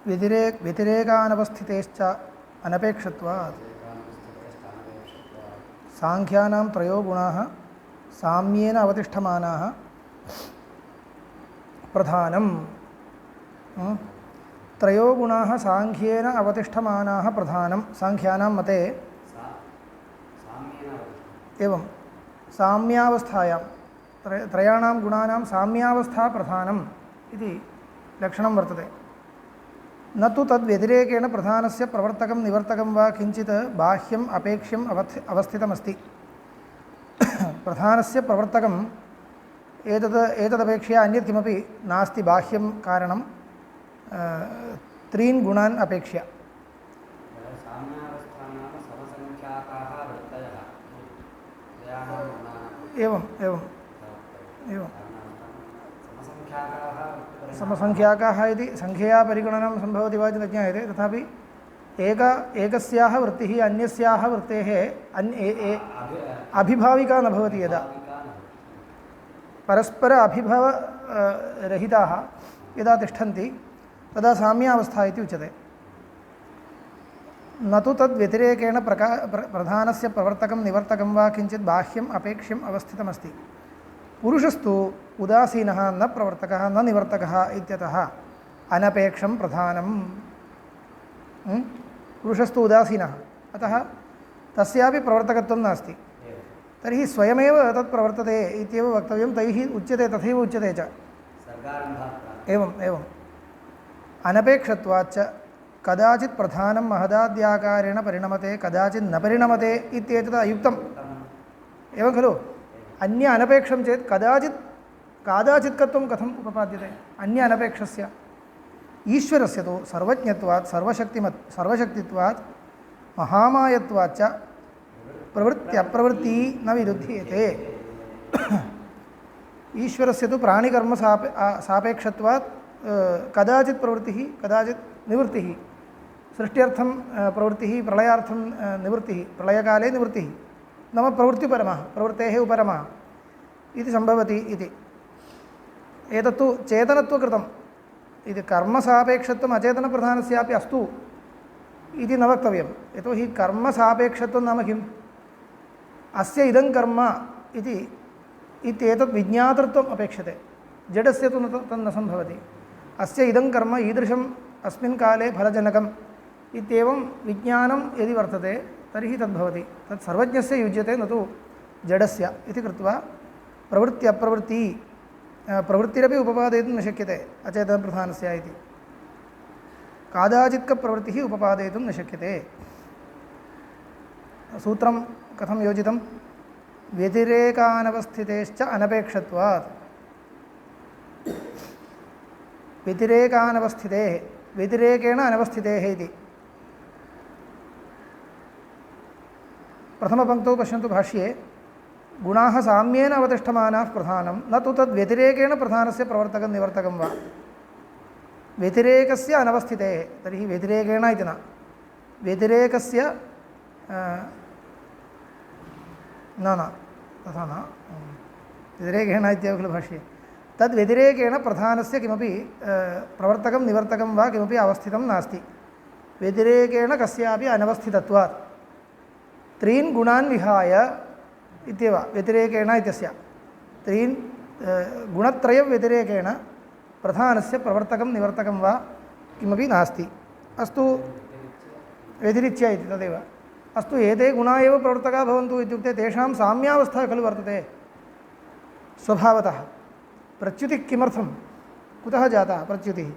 व्यतिरेकानवस्थितेश्च अनपेक्षत्वात् सांख्यानां त्रयो गुणाः साम्येन अवतिष्ठमानाः प्रधानम्। त्रयो गुणाः सांख्येन अवतिष्ठमानाः प्रधानं सांख्यानां मते एवं साम्यावस्थायां त्रयाणां गुणानां साम्यावस्था प्रधानम् इति लक्षणं वर्तते। न तु तद्व्यतिरेकेण प्रधानस्य प्रवर्तकं निवर्तकं वा किञ्चित् बाह्यम् अपेक्ष्यम् अवस्थितमस्ति। प्रधानस्य प्रवर्तकम् एतदपेक्षया अन्यत् किमपि नास्ति बाह्यं कारणं त्रीन् गुणान् अपेक्ष्य। एवं समसंख्याकाः इति संख्यया परिगणनं सम्भवति वा इति न ज्ञायते, तथापि एकस्याः वृत्तिः अन्यस्याः वृत्तेः अभिभाविका न भवति। यदा परस्पर अभिभव रहिताः यदा तिष्ठन्ति तदा साम्यावस्था इति उच्यते। न तु तद्व्यतिरेकेण प्रधानस्य प्रवर्तकं निवर्तकं वा किञ्चित् बाह्यम् अपेक्ष्यम् अवस्थितमस्ति। पुरुषस्तु उदासीनः न प्रवर्तकः न निवर्तकः इत्यतः अनपेक्षं प्रधानम्। पुरुषस्तु उदासीनः, अतः तस्यापि प्रवर्तकत्वं नास्ति। तर्हि स्वयमेव तत् प्रवर्तते इत्येव वक्तव्यं, तैः उच्यते, तथैव उच्यते च। एवम् अनपेक्षत्वाच्च कदाचित् प्रधानं महदाद्याकारेण परिणमते कदाचित् न परिणमते इत्येतत् अयुक्तम्। एवं खलु? अन्य अनपेक्षं चेत् कादाचित्कत्वं कथम् उपपाद्यते? अन्य अनपेक्षस्य ईश्वरस्य तु सर्वज्ञत्वात् सर्वशक्तित्वात् महामायत्वाच्च प्रवृत्ति न विरुध्यते। ईश्वरस्य तु प्राणिकर्म सापेक्षत्वात् कदाचित् प्रवृत्तिः कदाचित् निवृत्तिः, सृष्ट्यर्थं प्रवृत्तिः प्रलयार्थं निवृत्तिः, प्रलयकाले निवृत्तिः, नाम प्रवृत्तिपरमः प्रवृत्तेः उपरमः इति सम्भवति इति। एतत्तु चेतनत्वकृतम् इति कर्मसापेक्षत्वम् अचेतनप्रधानस्यापि अस्तु इति न वक्तव्यं। यतोहि कर्मसापेक्षत्वं नाम किम्? अस्य इदं कर्म इति इत्येतत् विज्ञातृत्वम् अपेक्षते। जडस्य तु तन्न सम्भवति। अस्य इदं कर्म ईदृशम् अस्मिन् काले फलजनकम् इत्येवं विज्ञानं यदि वर्तते तर्हि तद्भवति। तत् सर्वज्ञस्य युज्यते, न तु जडस्य इति कृत्वा प्रवृत्तिरपि उपपादयितुं न शक्यते अचेतनप्रधानस्य इति। कादाचित्कप्रवृत्तिः उपपादयितुं न शक्यते। सूत्रं कथं योजितं? व्यतिरेकानवस्थितेश्च अनपेक्षत्वात्। व्यतिरेकानवस्थितेः व्यतिरेकेण अनवस्थितेः इति। प्रथमपङ्क्तौ पश्यन्तु भाष्ये, गुणाः साम्येन अवतिष्ठमानाः प्रधानं न तु तद्व्यतिरेकेण प्रधानस्य प्रवर्तकं निवर्तकं वा। व्यतिरेकस्य अनवस्थितेः, तर्हि व्यतिरेकेण इति न, व्यतिरेकस्य न तथा न, व्यतिरेकेण इत्येव खलु भाष्ये। तद्व्यतिरेकेण प्रधानस्य किमपि प्रवर्तकं निवर्तकं वा किमपि अवस्थितं नास्ति। व्यतिरेकेण कस्यापि अनवस्थितत्वात् त्रीन् गुणान् विहाय इत्येव व्यतिरेकेण इत्यस्य त्रीन् गुणत्रयव्यतिरेकेण प्रधानस्य प्रवर्तकं निवर्तकं वा किमपि नास्ति। अस्तु व्यतिरिच्य इति तदेव। अस्तु एते गुणा एव प्रवर्तका भवन्तु इत्युक्ते तेषां साम्यावस्था खलु वर्तते स्वभावतः। प्रच्युतिः किमर्थं, कुतः जाता प्रच्युतिः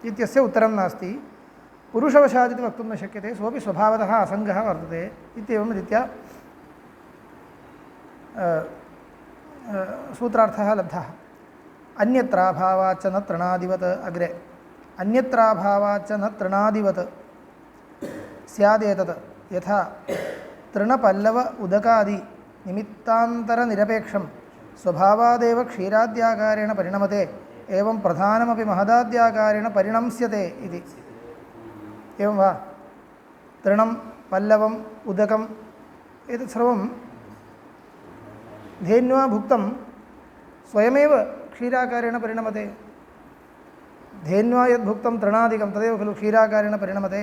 इत्यस्य उत्तरं नास्ति। पुरुषवशादिति वक्तुं न शक्यते, सोऽपि स्वभावतः असङ्गः वर्तते इत्येवं रीत्या सूत्रार्थः लब्धः। अन्यत्राभावाच्च न तृणादिवत्, अग्रे अन्यत्राभावाच्च न तृणादिवत् स्यादेतत् यथा तृणपल्लव उदकादि निमित्तान्तरनिरपेक्षं स्वभावादेव क्षीराद्याकारेण परिणमते एवं प्रधानमपि महदाद्याकारेण परिणम्स्यते इति। एवं वा? तृणं पल्लवम् उदकम् एतत् सर्वं धेन्वा भुक्तं स्वयमेव क्षीराकारेण परिणमते। धेन्वा यद्भुक्तं तृणादिकं तदेव खलु क्षीराकारेण परिणमते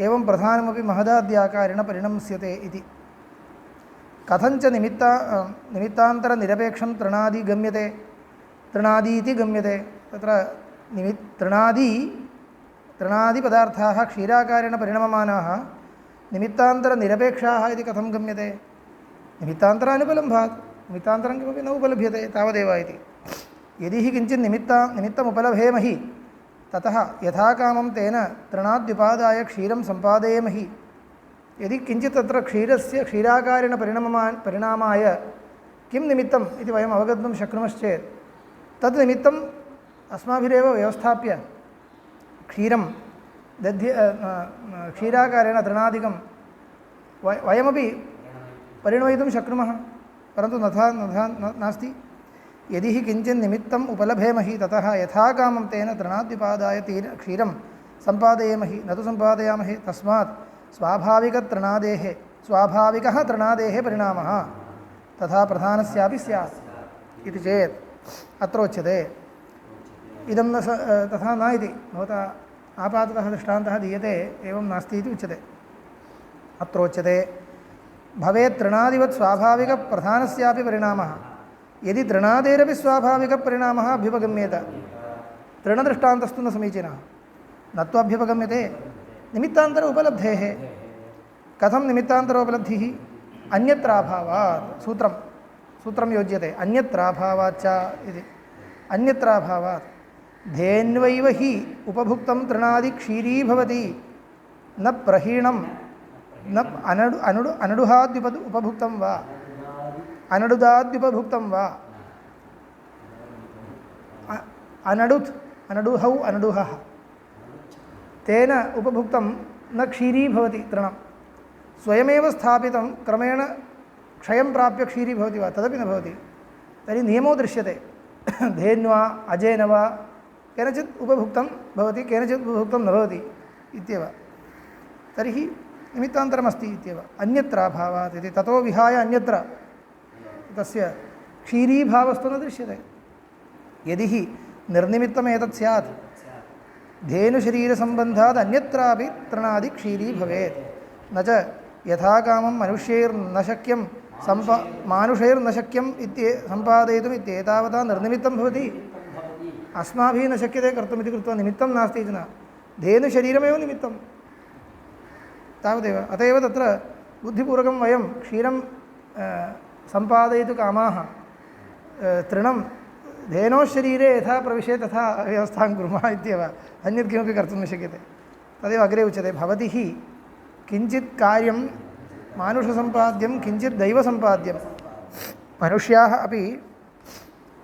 एवं प्रधानमपि महदाद्याकारेण परिणम्स्यते इति कथञ्च निमित्तान्तरनिरपेक्षं तृणादि गम्यते तृणादीति गम्यते तत्र तृणादिपदार्थाः क्षीराकारेण परिणममानाः निमित्तान्तरनिरपेक्षाः इति कथं गम्यते निमित्तान्तरानुपलम्भात् निमित्तान्तरं किमपि न उपलभ्यते तावदेव इति यदि हि किञ्चित् निमित्तमुपलभेमहि ततः यथा कामं तेन तृणाद्युपादाय क्षीरं सम्पादयेमहि यदि किञ्चित् तत्र क्षीरस्य क्षीराकारेण परिणामाय किं निमित्तम् इति वयम् अवगन्तुं शक्नुमश्चेत् तद् निमित्तम् अस्माभिरेव व्यवस्थाप्य क्षीरं क्षीराकारेण तृणादिकं वयमपि परिणमयितुं शक्नुमः परन्तु नास्ति यदि हि किञ्चित् निमित्तम् उपलभेमहि ततः यथा कामं तेन तृणाद्युपादाय क्षीरं सम्पादयेमहि न तु सम्पादयामहे तस्मात् स्वाभाविकः तृणादेः परिणामः तथा प्रधानस्यापि स्यात् इति चेत् अत्र उच्यते इदं तथा न इति भवता आपाततः दृष्टान्तः दीयते एवं नास्ति इति उच्यते अत्र उच्यते भवेत् तृणादिवत् स्वाभाविकप्रधानस्यापि परिणामः यदि तृणादेरपि स्वाभाविकपरिणामः अभ्युपगम्येत तृणदृष्टान्तस्तु न समीचीनः न त्वभ्युपगम्यते निमित्तान्तर उपलब्धेः कथं निमित्तान्तरोपलब्धिः अन्यत्राभावात् सूत्रं योज्यते अन्यत्राभावाच्च इति अन्यत्राभावात् धेन्वैव हि उपभुक्तं तृणादि क्षीरी भवति न प्रहीणं न उपभुक्तं वा अनडुदाद्युपभुक्तं वा अनडुहः तेन उपभुक्तं न क्षीरी भवति तृणं स्वयमेव स्थापितं क्रमेण क्षयं प्राप्य क्षीरी भवति वा तदपि न भवति तर्हि नियमो दृश्यते धेन्वा अजेन वा केनचित् उपभुक्तं भवति केनचित् उपभुक्तं न भवति इत्येव तर्हि निमित्तान्तरमस्ति इत्येव अन्यत्राभावात् इति ततो विहाय अन्यत्र तस्य क्षीरीभावस्तु न दृश्यते यदि हि निर्निमित्तमेतत् स्यात् धेनुशरीरसम्बन्धात् अन्यत्रापि तृणादि क्षीरी भवेत् न च यथा कामं मनुष्यैर्न शक्यं मानुषैर्न शक्यम् सम्पादयितुम् इत्येतावता निर्निमित्तं भवति अस्माभिः न शक्यते कर्तुमिति कृत्वा निमित्तं नास्ति इति न धेनुशरीरमेव निमित्तं तावदेव अत एव तत्र बुद्धिपूर्वकं वयं क्षीरं सम्पादयितुं कामाः तृणं धेनोः शरीरे यथा प्रविशे तथा व्यवस्थां कुर्मः इत्येव अन्यत् किमपि कर्तुं न शक्यते तदेव अग्रे उच्यते भवति हि किञ्चित् कार्यं मानुषसम्पाद्यं किञ्चित् दैवसम्पाद्यं मनुष्याः अपि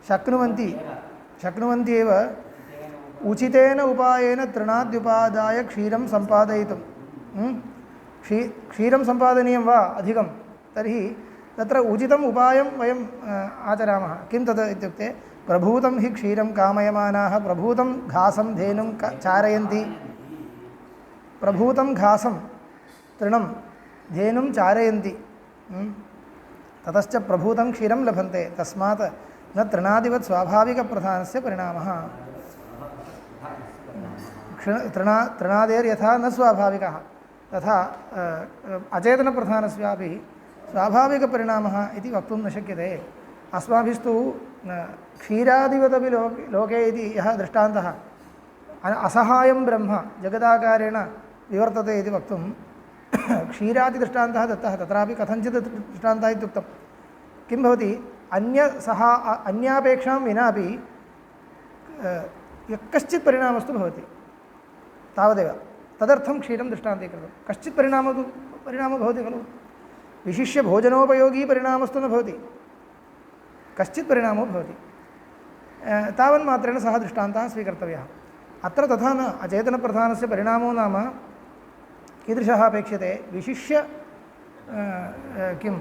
शक्नुवन्ति एव उचितेन उपायेन तृणाद्युपादाय क्षीरं सम्पादयितुं क्षीरं सम्पादनीयं वा अधिकं तर्हि तत्र उचितम् उपायं वयम् आचरामः किं तद् इत्युक्ते प्रभूतं हि क्षीरं कामयमानाः प्रभूतं घासं धेनुं चारयन्ति प्रभूतं घासं तृणं धेनुं चारयन्ति ततश्च प्रभूतं क्षीरं लभन्ते तस्मात् न तृणादिवत् स्वाभाविकप्रधानस्य परिणामः तृणादेर्यथा न स्वाभाविकः तथा अचेतनप्रधानस्यापि स्वाभाविकपरिणामः इति वक्तुं न शक्यते अस्माभिस्तु क्षीरादिवदपि लोके इति यः दृष्टान्तः असहायं ब्रह्म जगदाकारेण विवर्तते इति वक्तुं क्षीरादिदृष्टान्तः दत्तः तत्रापि कथञ्चित् दृष्टान्तः इत्युक्तं किं भवति अन्यापेक्षां विनापि कश्चित् परिणामस्तु भवति तावदेव तदर्थं क्षीरं दृष्टान्तीकृतं कश्चित् परिणामो भवति खलु विशिष्य भोजनोपयोगी परिणामस्तु न भवति कश्चित् परिणामो भवति तावन्मात्रेण सः दृष्टान्तः स्वीकर्तव्यः अत्र तथा न अचेतनप्रधानस्य परिणामो नाम कीदृशः अपेक्षते विशिष्य किं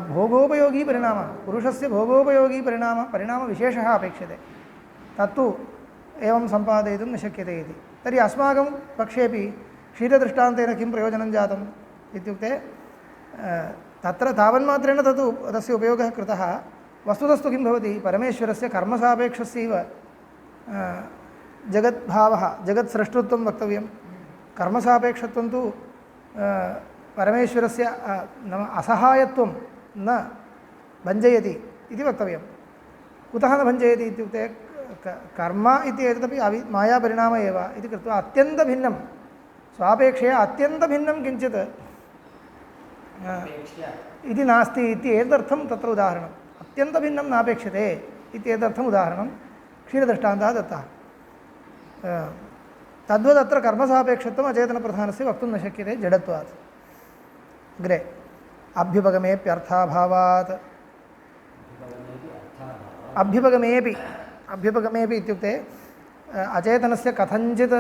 भोगोपयोगी परिणामः पुरुषस्य भोगोपयोगी परिणामविशेषः अपेक्षते तत्तु एवं सम्पादयितुं न शक्यते इति तर्हि अस्माकं पक्षेपि क्षीरदृष्टान्तेन किं प्रयोजनं जातम् इत्युक्ते तत्र तावन्मात्रेण तस्य उपयोगः कृतः वस्तुतस्तु किं भवति परमेश्वरस्य कर्मसापेक्षस्यैव जगद्भावः जगत्सृष्टृत्वं वक्तव्यं कर्मसापेक्षत्वं तु परमेश्वरस्य नाम असहायत्वं न भञ्जयति इति वक्तव्यं कुतः न भञ्जयति इत्युक्ते कर्म इति एतदपि मायापरिणामः एव इति कृत्वा अत्यन्तभिन्नं स्वापेक्षया अत्यन्तभिन्नं किञ्चित् इति नास्ति इति एतदर्थं तत्र उदाहरणम् अत्यन्तभिन्नं नापेक्षते इत्येतदर्थम् उदाहरणं क्षीरदृष्टान्तः दत्तः तद्वदत्र कर्मसापेक्षत्वम् अचेतनप्रधानस्य वक्तुं न शक्यते जडत्वात् अग्रे अभ्युपगमेऽप्यर्थाभावात् अभ्युपगमेऽपि इत्युक्ते अचेतनस्य कथञ्चित्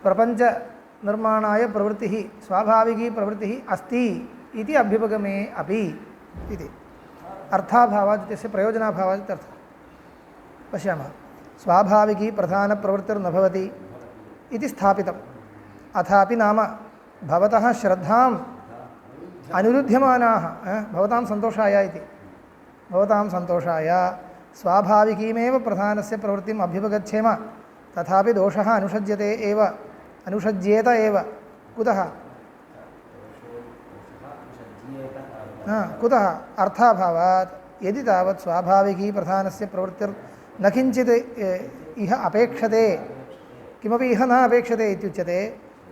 प्रपञ्चनिर्माणाय प्रवृत्तिः स्वाभाविकी प्रवृत्तिः अस्ति इति अभ्युपगमे अपि इति अर्थाभावात् इत्यस्य प्रयोजनाभावात् इत्यर्थः पश्यामः स्वाभाविकी प्रधानप्रवृत्तिर्न भवति इति स्थापितम् अथापि नाम भवतः श्रद्धाम् अनुरुध्यमानाः भवतां सन्तोषाय इति भवतां सन्तोषाय स्वाभाविकीमेव प्रधानस्य प्रवृत्तिम् अभ्युपगच्छेम तथापि दोषः अनुषज्येत एव कुतः कुतः अर्थाभावात् यदि तावत् स्वाभाविकी प्रधानस्य प्रवृत्तिर्न किञ्चित् इह अपेक्षते किमपि इह न अपेक्षते इत्युच्यते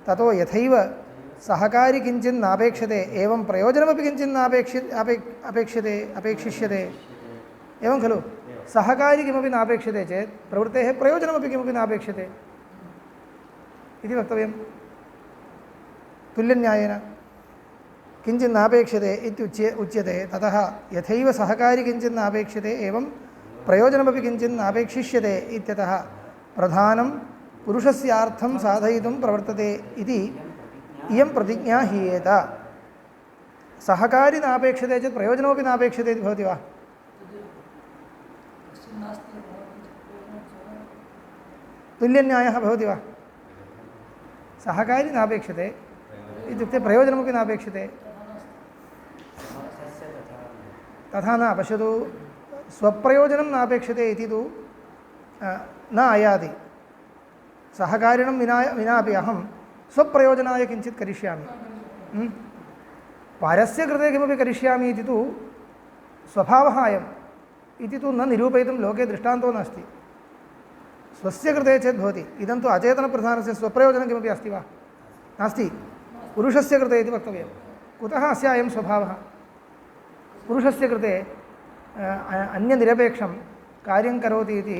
ततो यथैव सहकारी किञ्चित् नापेक्षते एवं प्रयोजनमपि किञ्चित् अपेक्षिष्यते एवं खलु सहकारी किमपि नापेक्षते चेत् प्रवृत्तेः प्रयोजनमपि किमपि नापेक्षते इति वक्तव्यं तुल्यन्यायेन किञ्चित् नापेक्षते उच्यते ततः यथैव सहकारी किञ्चित् नापेक्षते एवं प्रयोजनमपि किञ्चित् नापेक्षिष्यते इत्यतः प्रधानं पुरुषस्यार्थं साधयितुं प्रवर्तते इति इयं प्रतिज्ञा हीयेत सहकारी नापेक्षते चेत् प्रयोजनमपि नापेक्षते इति भवति वा तुल्यन्यायः भवति वा सहकारी नापेक्षते इत्युक्ते प्रयोजनमपि नापेक्षते तथा न पश्यतु स्वप्रयोजनं नापेक्षते इति तु न आयाति सहकारिणं विनापि अहं स्वप्रयोजनाय किञ्चित् करिष्यामि परस्य कृते किमपि करिष्यामि इति तु स्वभावः अयम् इति तु न निरूपयितुं लोके दृष्टान्तो नास्ति स्वस्य कृते चेत् भवति इदं तु अचेतनप्रधानस्य स्वप्रयोजनं किमपि अस्ति वा नास्ति पुरुषस्य कृते इति वक्तव्यं कुतः अस्य अयं स्वभावः पुरुषस्य कृते अन्यनिरपेक्षं कार्यं करोति इति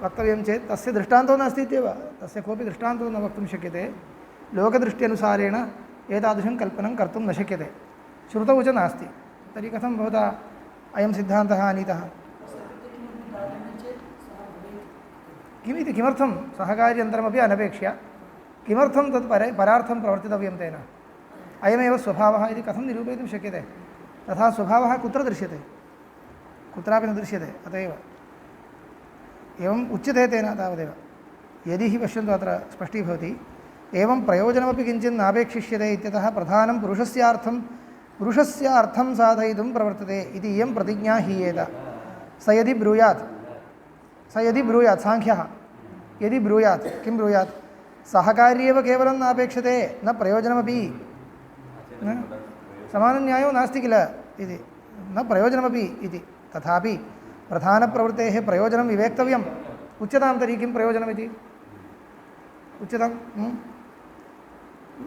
वक्तव्यं चेत् तस्य दृष्टान्तो नास्ति इत्येव तस्य कोऽपि दृष्टान्तो न वक्तुं शक्यते लोकदृष्ट्यनुसारेण एतादृशं कल्पनं कर्तुं न शक्यते श्रुतौ च नास्ति तर्हि कथं भवता अयं सिद्धान्तः आनीतः किमिति किमर्थं सहकार्यन्तरमपि अनपेक्ष्य किमर्थं तत् परार्थं प्रवर्तितव्यं तेन अयमेव स्वभावः इति कथं निरूपयितुं शक्यते तथा स्वभावः कुत्र दृश्यते कुत्रापि न दृश्यते अत एव एवम् उच्यते तेन तावदेव यदि हि पश्यन्तु अत्र स्पष्टीभवति एवं प्रयोजनमपि किञ्चित् नापेक्षिष्यते इत्यतः प्रधानं पुरुषस्य अर्थं साधयितुं प्रवर्तते इति इयं प्रतिज्ञा हीयेत स यदि ब्रूयात् सांख्यः यदि ब्रूयात् किं ब्रूयात् सहकार्येव केवलं नापेक्षते न प्रयोजनमपि समानन्यायो नास्ति किल इति न प्रयोजनमपि इति तथापि प्रधानप्रवृत्तेः प्रयोजनं विवेक्तव्यम् उच्यतां तर्हि किं प्रयोजनमिति उच्यतां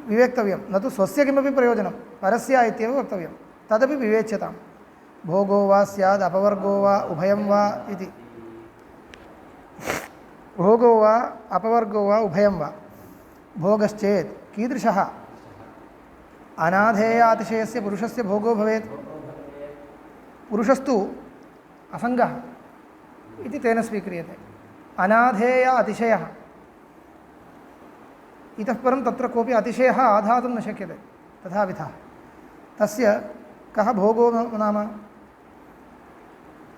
विवेक्तव्यं न तु स्वस्य किमपि प्रयोजनं परस्य इत्येव वक्तव्यं तदपि विवेच्यतां भोगो वा स्याद् अपवर्गो वा उभयं वा इति भोगो वा अपवर्गो वा उभयं वा भोगश्चेत् कीदृशः अनाधेय अतिशयस्य पुरुषस्य भोगो भवेत् पुरुषस्तु असङ्गः इति तेन स्वीक्रियते अनाधेय अतिशयः इतः परं तत्र कोऽपि अतिशयः आधातुं न शक्यते तथाविधः तस्य कः भोगो नाम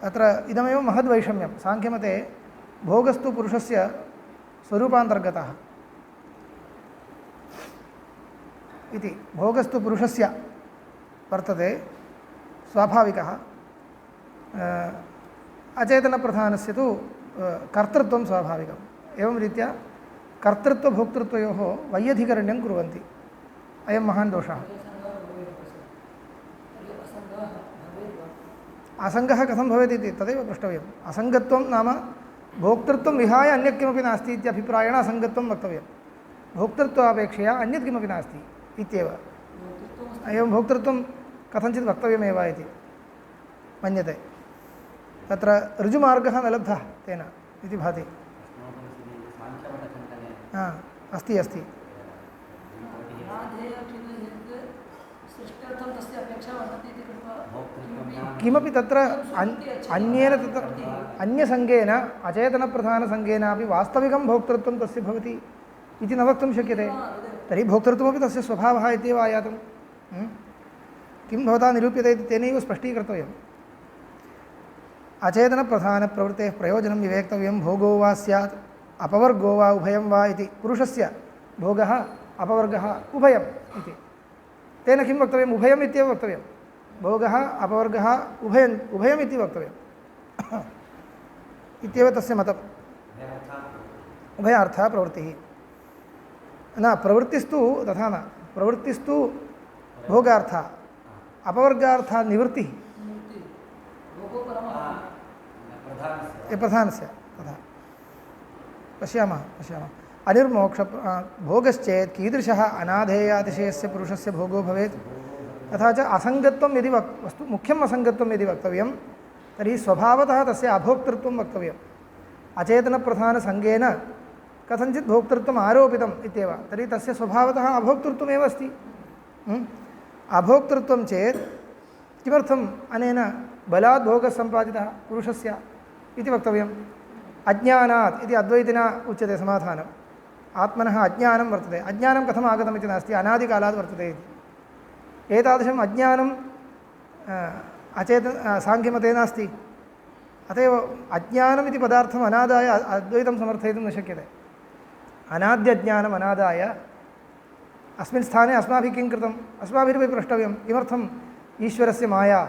अत्र इदमेव महद्वैषम्यं सांख्यमते भोगस्तु पुरुषस्य स्वरूपान्तर्गतः इति भोगस्तु पुरुषस्य वर्तते स्वाभाविकः अचेतनप्रधानस्य तु कर्तृत्वं स्वाभाविकम् एवं रीत्या कर्तृत्वभोक्तृत्वयोः वैयधिकरण्यं कुर्वन्ति अयं महान् दोषः असङ्गः कथं भवेत् इति तदेव प्रष्टव्यम् असङ्गत्वं नाम भोक्तृत्वं विहाय अन्यत् किमपि नास्ति इत्यभिप्रायेण असङ्गत्वं वक्तव्यं भोक्तृत्वापेक्षया अन्यत् किमपि नास्ति इत्येव एवं भोक्तृत्वं कथञ्चित् वक्तव्यमेव इति मन्यते तत्र ऋजुमार्गः न लब्धः तेन इति भाति अस्ति अस्ति किमपि तत्र अन्येन तत्र अन्यसङ्गेन अचेतनप्रधानसङ्गेनापि वास्तविकं भोक्तृत्वं तस्य भवति इति न वक्तुं शक्यते तर्हि भोक्तृत्वमपि तस्य स्वभावः इत्येव आयातं किं भवता निरूप्यते इति तेनैव स्पष्टीकर्तव्यम् अचेतनप्रधानप्रवृत्तेः प्रयोजनं विवेक्तव्यं भोगो वा स्यात् अपवर्गो वा उभयं वा इति पुरुषस्य भोगः अपवर्गः उभयम् इति तेन किं वक्तव्यम् उभयम् इत्येव वक्तव्यं भोगः अपवर्गः उभयम् इति वक्तव्यम् इत्येव तस्य मतम् उभयार्थः प्रवृत्तिः न प्रवृत्तिस्तु तथा न प्रवृत्तिस्तु भोगार्थः अपवर्गार्थः निवृत्तिः प्रधानस्य तथा पश्यामः अनिर्मोक्ष भोगश्चेत् कीदृशः अनाधेयातिशयस्य पुरुषस्य भोगो भवेत् तथा च असङ्गत्वं यदि वस्तु मुख्यम् असङ्गत्वं यदि वक्तव्यं तर्हि स्वभावतः तस्य अभोक्तृत्वं वक्तव्यम् अचेतनप्रधानसङ्गेन कथञ्चित् भोक्तृत्वम् आरोपितम् इत्येव तर्हि तस्य स्वभावतः अभोक्तृत्वमेव अस्ति अभोक्तृत्वं चेत् किमर्थम् अनेन बलात् भोगः सम्पादितः पुरुषस्य इति वक्तव्यम् अज्ञानात् इति अद्वैतिना उच्यते समाधानम् आत्मनः अज्ञानं वर्तते अज्ञानं कथम् आगतमिति नास्ति अनादिकालात् वर्तते इति एतादृशम् अज्ञानम् साङ्ख्यमते नास्ति अत एव अज्ञानमिति पदार्थम् अनादाय अद्वैतं समर्थयितुं न शक्यते अनाद्यज्ञानम् अनादाय अस्मिन् स्थाने अस्माभिः किं कृतम् अस्माभिरपि प्रष्टव्यं किमर्थम् ईश्वरस्य माया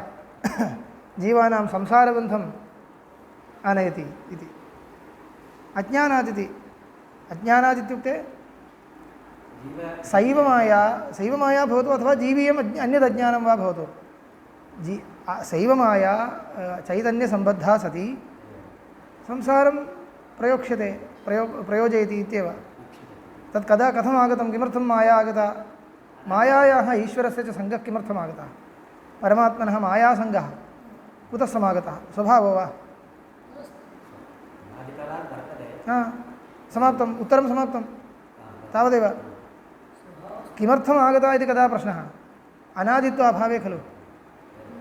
जीवानां संसारबन्धम् आनयति इति अज्ञानादित्युक्ते सैव माया भवतु अथवा जीवीयम् अन्यदज्ञानं वा भवतु सैव माया चैतन्यसम्बद्धा सती संसारं प्रयोजयति इत्येव तत् कथम् आगतं किमर्थं माया आगता मायायाः ईश्वरस्य च सङ्गः किमर्थम् आगतः परमात्मनः मायासङ्गः कुतः समागतः स्वभावो वा समाप्तम् उत्तरं समाप्तं तावदेव किमर्थम् आगता इति कदा प्रश्नः अनादित्वाभावे खलु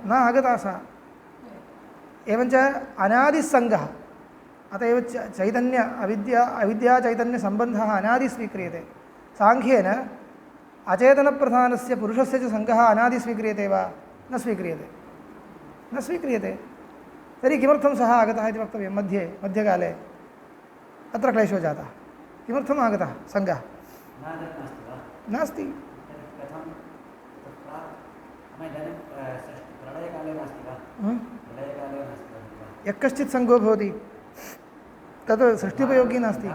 न आगता सा एवञ्च अनादिस्सङ्गः अत एव चैतन्य अविद्या चैतन्यसम्बन्धः अनादि स्वीक्रियते साङ्ख्येन अचेतनप्रधानस्य पुरुषस्य च सङ्गः अनादि स्वीक्रियते वा न स्वीक्रियते तर्हि किमर्थं सः आगतः इति वक्तव्यं मध्यकाले अत्र क्लेशो जातः किमर्थम् आगतः सङ्गः नास्ति यः कश्चित् सङ्गो भवति तत् सृष्टिपयोगी नास्ति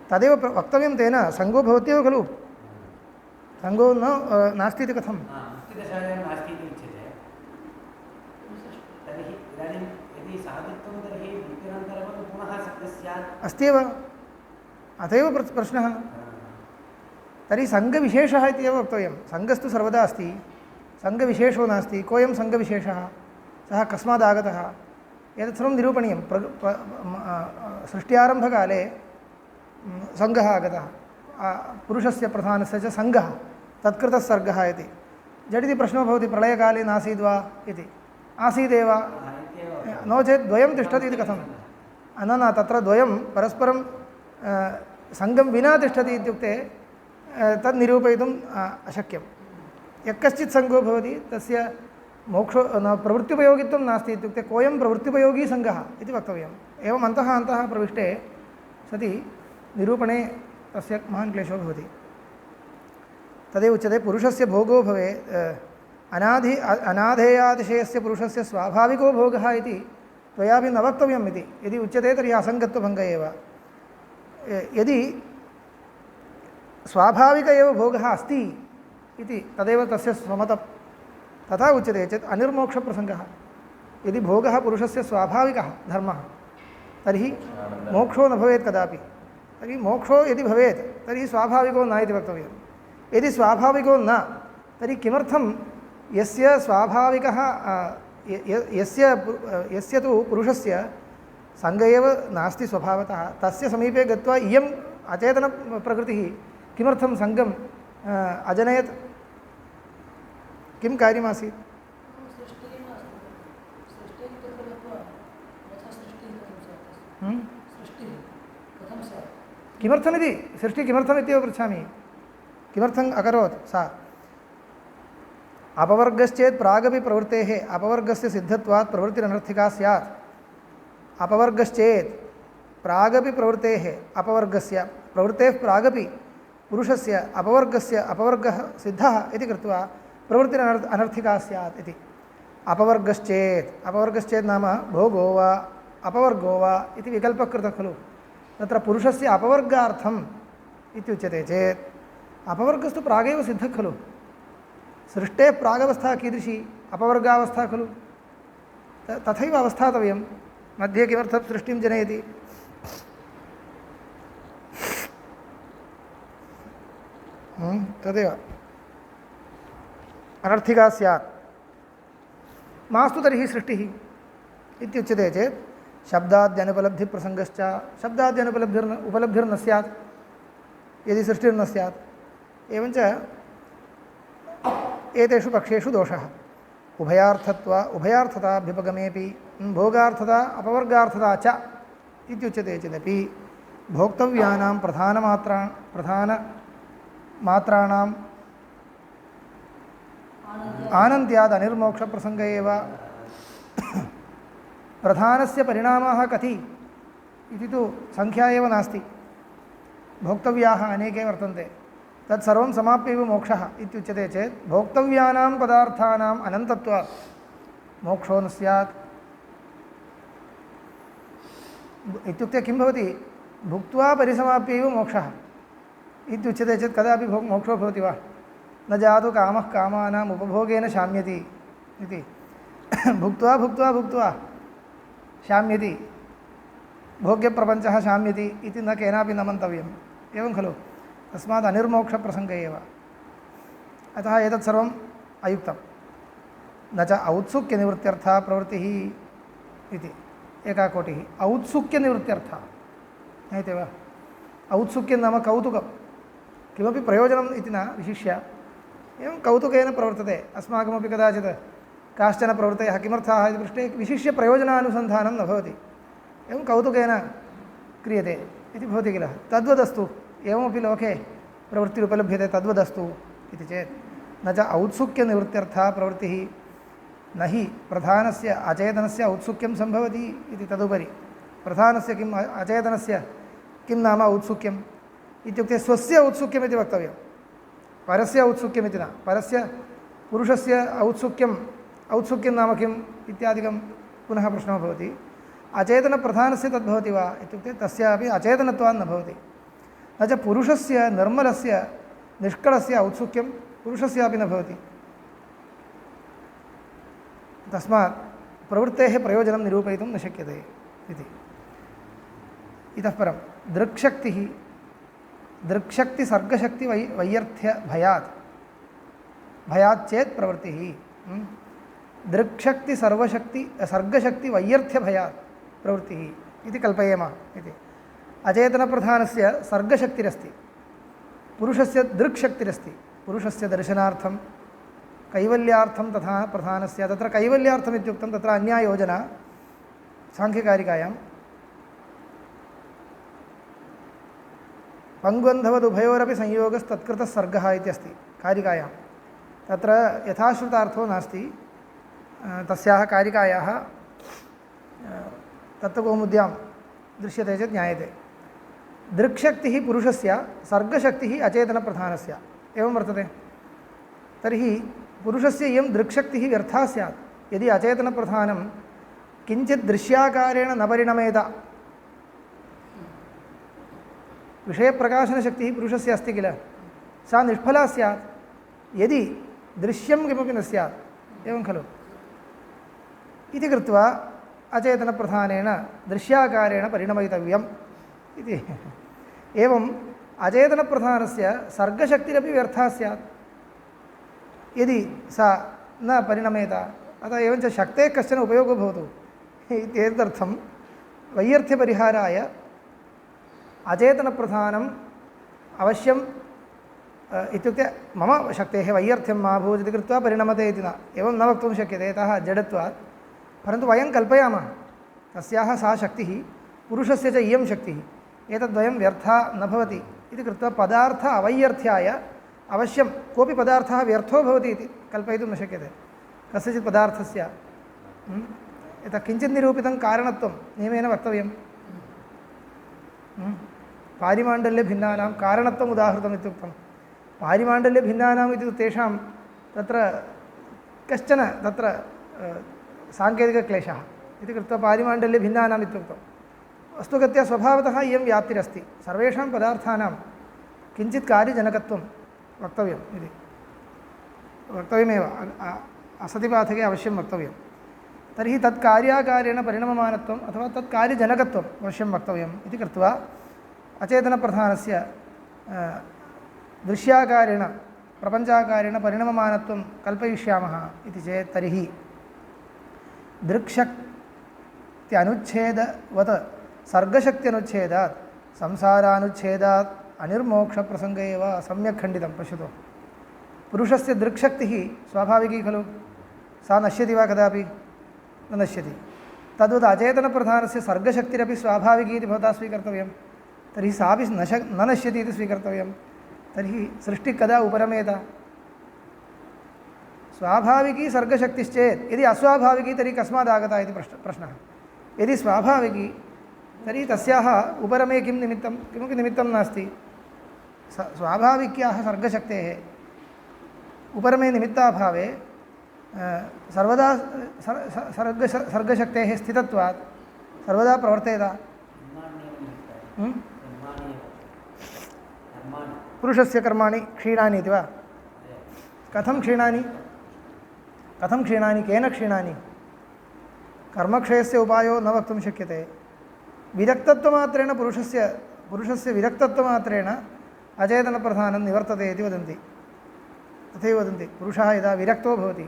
तदेव वक्तव्यं तेन सङ्गो भवत्येव खलु सङ्गो नास्ति इति कथं अस्त्येव अत एव प्रश्नः तर्हि सङ्गविशेषः इत्येव वक्तव्यं सङ्गस्तु सर्वदा अस्ति सङ्गविशेषो नास्ति कोऽयं सङ्गविशेषः सः कस्मात् आगतः एतत् सर्वं निरूपणीयं सृष्ट्यारम्भकाले सङ्गः आगतः पुरुषस्य प्रधानस्य च सङ्गः तत्कृतः सर्गः इति झटिति प्रश्नो भवति प्रलयकाले नासीद् वा इति आसीदेव नो चेत् द्वयं तिष्ठति इति कथं न तत्र द्वयं परस्परं सङ्गं विना तिष्ठति इत्युक्ते तद् निरूपयितुम् अशक्यं यः कश्चित् सङ्गो भवति तस्य मोक्षो न प्रवृत्त्युपयोगित्वं नास्ति इत्युक्ते कोऽयं प्रवृत्त्युपयोगी सङ्गः इति वक्तव्यम् एवम् अन्तः प्रविष्टे सति निरूपणे तस्य महान् क्लेशो भवति तदेव उच्यते पुरुषस्य भोगो भवेत् अनाधेयातिशयस्य पुरुषस्य स्वाभाविको भोगः इति त्वयापि न वक्तव्यम् इति यदि उच्यते तर्हि असङ्गत्वभङ्गः एव। यदि स्वाभाविक एव भोगः अस्ति इति तदेव तस्य स्वमतं तथा उच्यते चेत् अनिर्मोक्षप्रसङ्गः। यदि भोगः पुरुषस्य स्वाभाविकः धर्मः तर्हि मोक्षो न भवेत् कदापि। तर्हि मोक्षो यदि भवेत् तर्हि स्वाभाविको न इति वक्तव्यं। यदि स्वाभाविको न तर्हि किमर्थं यस्य स्वाभाविकः यस्य तु पुरुषस्य सङ्ग एव नास्ति स्वभावतः तस्य समीपे गत्वा इयम् अचेतनप्रकृतिः किमर्थं सङ्गम् अजनयत्? किं कार्यमासीत्? किमर्थमिति सृष्टिः किमर्थमित्येव पृच्छामि। किमर्थम् अकरोत् सा? अपवर्गश्चेत् प्रागपि प्रवृत्तेः अपवर्गस्य सिद्धत्वात् प्रवृत्तिरनर्थिका स्यात्। अपवर्गश्चेत् प्रागपि प्रवृत्तेः अपवर्गस्य प्रवृत्तेः प्रागपि पुरुषस्य अपवर्गस्य अपवर्गः सिद्धः इति कृत्वा प्रवृत्तिरनर्थिका स्यात् इति। अपवर्गश्चेत् नाम भोगो वा अपवर्गो वा इति विकल्पः कृतः खलु। तत्र पुरुषस्य अपवर्गार्थम् इत्युच्यते चेत् अपवर्गस्तु प्रागेव सिद्धः खलु। सृष्टेः प्रागवस्था कीदृशी? अपवर्गावस्था खलु। तथैव अवस्थातव्यं। मध्ये किमर्थं सृष्टिं जनयति? तदेव अनर्थिका स्यात्। मास्तु तर्हि सृष्टिः इत्युच्यते चेत् शब्दाद्यनुपलब्धिप्रसङ्गश्च उपलब्धिर्न स्यात् यदि सृष्टिर्न स्यात्। एवञ्च एतेषु पक्षेषु दोषः उभयार्थताभ्युपगमेपि भोगार्थता अपवर्गार्थता च इत्युच्यते चेदपि भोक्तव्यानां प्रधानमात्राणाम् आनन्त्याद् अनिर्मोक्षप्रसङ्ग एव। प्रधानस्य परिणामाः कति इति तु संख्या एव नास्ति। भोक्तव्याः अनेके वर्तन्ते। तत्सर्वं समाप्यैव मोक्षः इत्युच्यते चेत् भोक्तव्यानां पदार्थानाम् अनन्तत्वात् मोक्षो न स्यात्। इत्युक्ते किं भवति? भुक्त्वा परिसमाप्यैव मोक्षः इत्युच्यते चेत् कदापि मोक्षो भवति वा? न जातु कामः कामानाम् उपभोगेन शाम्यति इति। भुक्त्वा भुक्त्वा भुक्त्वा शाम्यति, भोग्यप्रपञ्चः शाम्यति इति न केनापि न मन्तव्यम्। एवं खलु। तस्मात् अनिर्मोक्षप्रसङ्ग एव। अतः एतत् सर्वम् अयुक्तं। न च औत्सुक्यनिवृत्त्यर्था प्रवृत्तिः इति एका कोटिः। औत्सुक्यनिवृत्त्यर्थः ज्ञायते वा? औत्सुक्यं नाम कौतुकं, किमपि प्रयोजनम् इति न विशिष्य एवं कौतुकेन प्रवर्तते। अस्माकमपि कदाचित् काश्चन प्रवृत्तयः किमर्थाः इति पृष्टे विशिष्य प्रयोजनानुसन्धानं न भवति, एवं कौतुकेन क्रियते इति भवति किल। तद्वदस्तु एवमपि लोके प्रवृत्तिरुपलभ्यते तद्वदस्तु इति चेत् न च औत्सुक्यनिवृत्त्यर्थः प्रवृत्तिः न हि प्रधानस्य अचेतनस्य औत्सुक्यं सम्भवति इति। तदुपरि प्रधानस्य किम् अचेतनस्य किं नाम औत्सुक्यम् इत्युक्ते स्वस्य औत्सुक्यम् इति वक्तव्यं, परस्य औत्सुक्यमिति न। परस्य पुरुषस्य औत्सुक्यं नाम किम् इत्यादिकं पुनः प्रश्नः भवति। अचेतनप्रधानस्य तद्भवति वा इत्युक्ते तस्यापि अचेतनत्वात् न भवति। न च पुरुषस्य निर्मलस्य निष्कलस्य औत्सुक्यं पुरुषस्यापि न भवति। तस्मात् प्रवृत्तेः प्रयोजनं निरूपयितुं न शक्यते इति। इतः परं दृक्शक्तिसर्गशक्तिवैयर्थ्यभयात् चेत् प्रवृत्तिः। सर्गशक्तिवैयर्थ्यभयात् प्रवृत्तिः इति कल्पयेम इति। अचेतनप्रधानस्य सर्गशक्तिरस्ति, पुरुषस्य दृक्शक्तिरस्ति। पुरुषस्य दर्शनार्थं कैवल्यार्थं तथा प्रधानस्य तत्र कैवल्यार्थम् इत्युक्तं तत्र अन्या योजना साङ्ख्यकारिकायां पङ्गन्धवदुभयोरपि संयोगस्तत्कृतः सर्गः इत्यस्ति कारिकायां। तत्र यथाश्रुतार्थो नास्ति। तस्याः कारिकायाः तत्त्वकौमुद्यां दृश्यते चेत् ज्ञायते। दृक्शक्तिः पुरुषस्य, सर्गशक्तिः अचेतनप्रधानस्य एवं वर्तते। तर्हि पुरुषस्य इयं दृक्शक्तिः व्यर्था स्यात् यदि अचेतनप्रधानं किञ्चित् दृश्याकारेण न परिणमेत विषयप्रकाशनशक्तिः पुरुषस्य अस्ति किल सा निष्फला स्यात् यदि दृश्यं किमपि न स्यात् एवं खलु इति कृत्वा अचेतनप्रधानेन दृश्याकारेण परिणमितव्यम् इति एवम् अचेतनप्रधानस्य सर्गशक्तिरपि व्यर्था स्यात् यदि सा न परिणमेत अतः एवञ्च शक्तेः कश्चन उपयोगो भवतु इत्येतदर्थं वैयर्थ्यपरिहाराय अचेतनप्रधानम् अवश्यं इत्युक्ते मम शक्तेः वैयर्थ्यं मा भूत् इति कृत्वा परिणमते इति न एवं न वक्तुं शक्यते यतः जडत्वात् परन्तु वयं कल्पयामः तस्याः सा शक्तिः पुरुषस्य च इयं शक्तिः एतद्वयं व्यर्था न भवति इति कृत्वा पदार्थ अवैयर्थ्याय अवश्यं कोऽपि पदार्थः व्यर्थो भवति इति कल्पयितुं न शक्यते कस्यचित् पदार्थस्य यतः किञ्चित् निरूपितं कारणत्वं नियमेन वक्तव्यं पारिमाण्डल्यभिन्नानां कारणत्वम् उदाहृतम् इत्युक्तं पारिमाण्डल्यभिन्नानाम् इति तेषां तत्र कश्चन तत्र साङ्केतिकक्लेशः इति कृत्वा पारिमाण्डल्यभिन्नानाम् इत्युक्तं वस्तुगत्या स्वभावतः इयं व्याप्तिरस्ति सर्वेषां पदार्थानां किञ्चित् कार्यजनकत्वं वक्तव्यम् इति वक्तव्यमेव असतिपाठके अवश्यं वक्तव्यं तर्हि तत् कार्याकारेण परिणममानत्वम् अथवा तत् कार्यजनकत्वम् अवश्यं वक्तव्यम् इति कृत्वा अचेतनप्रधानस्य दृश्याकारेण प्रपञ्चाकारेण परिणममानत्वं कल्पयिष्यामः इति चेत् तर्हि दृक्शक्त्यनुच्छेदवत् सर्गशक्त्यनुच्छेदात् संसारानुच्छेदात् अनिर्मोक्षप्रसङ्ग एव सम्यक् खण्डितं पश्यतु पुरुषस्य दृक्शक्तिः स्वाभाविकी खलु सा नश्यति वा कदापि न नश्यति तद्वत् अचेतनप्रधानस्य सर्गशक्तिरपि स्वाभाविकी इति भवता स्वीकर्तव्यं तर्हि सापि न नश्यति इति स्वीकर्तव्यं तर्हि सृष्टिः कदा उपरमेत स्वाभाविकी सर्गशक्तिश्चेत् यदि अस्वाभाविकी तर्हि कस्मादागता इति प्रश्नः यदि स्वाभाविकी तर्हि तस्याः उपरमे किं निमित्तं किमपि निमित्तं नास्ति स्वाभाविक्याः सर्गशक्तेः उपरमे निमित्ताभावे सर्वदा सर्गशक्तेः स्थितत्वात् सर्वदा प्रवर्तेत पुरुषस्य कर्माणि क्षीणानि इति वा कथं क्षीणानि केन क्षीणानि कर्मक्षयस्य उपायो न वक्तुं शक्यते विरक्तत्वमात्रेण पुरुषस्य विरक्तत्वमात्रेण अचेतनप्रधानं निवर्तते इति वदन्ति तथैव वदन्ति पुरुषः यदा विरक्तो भवति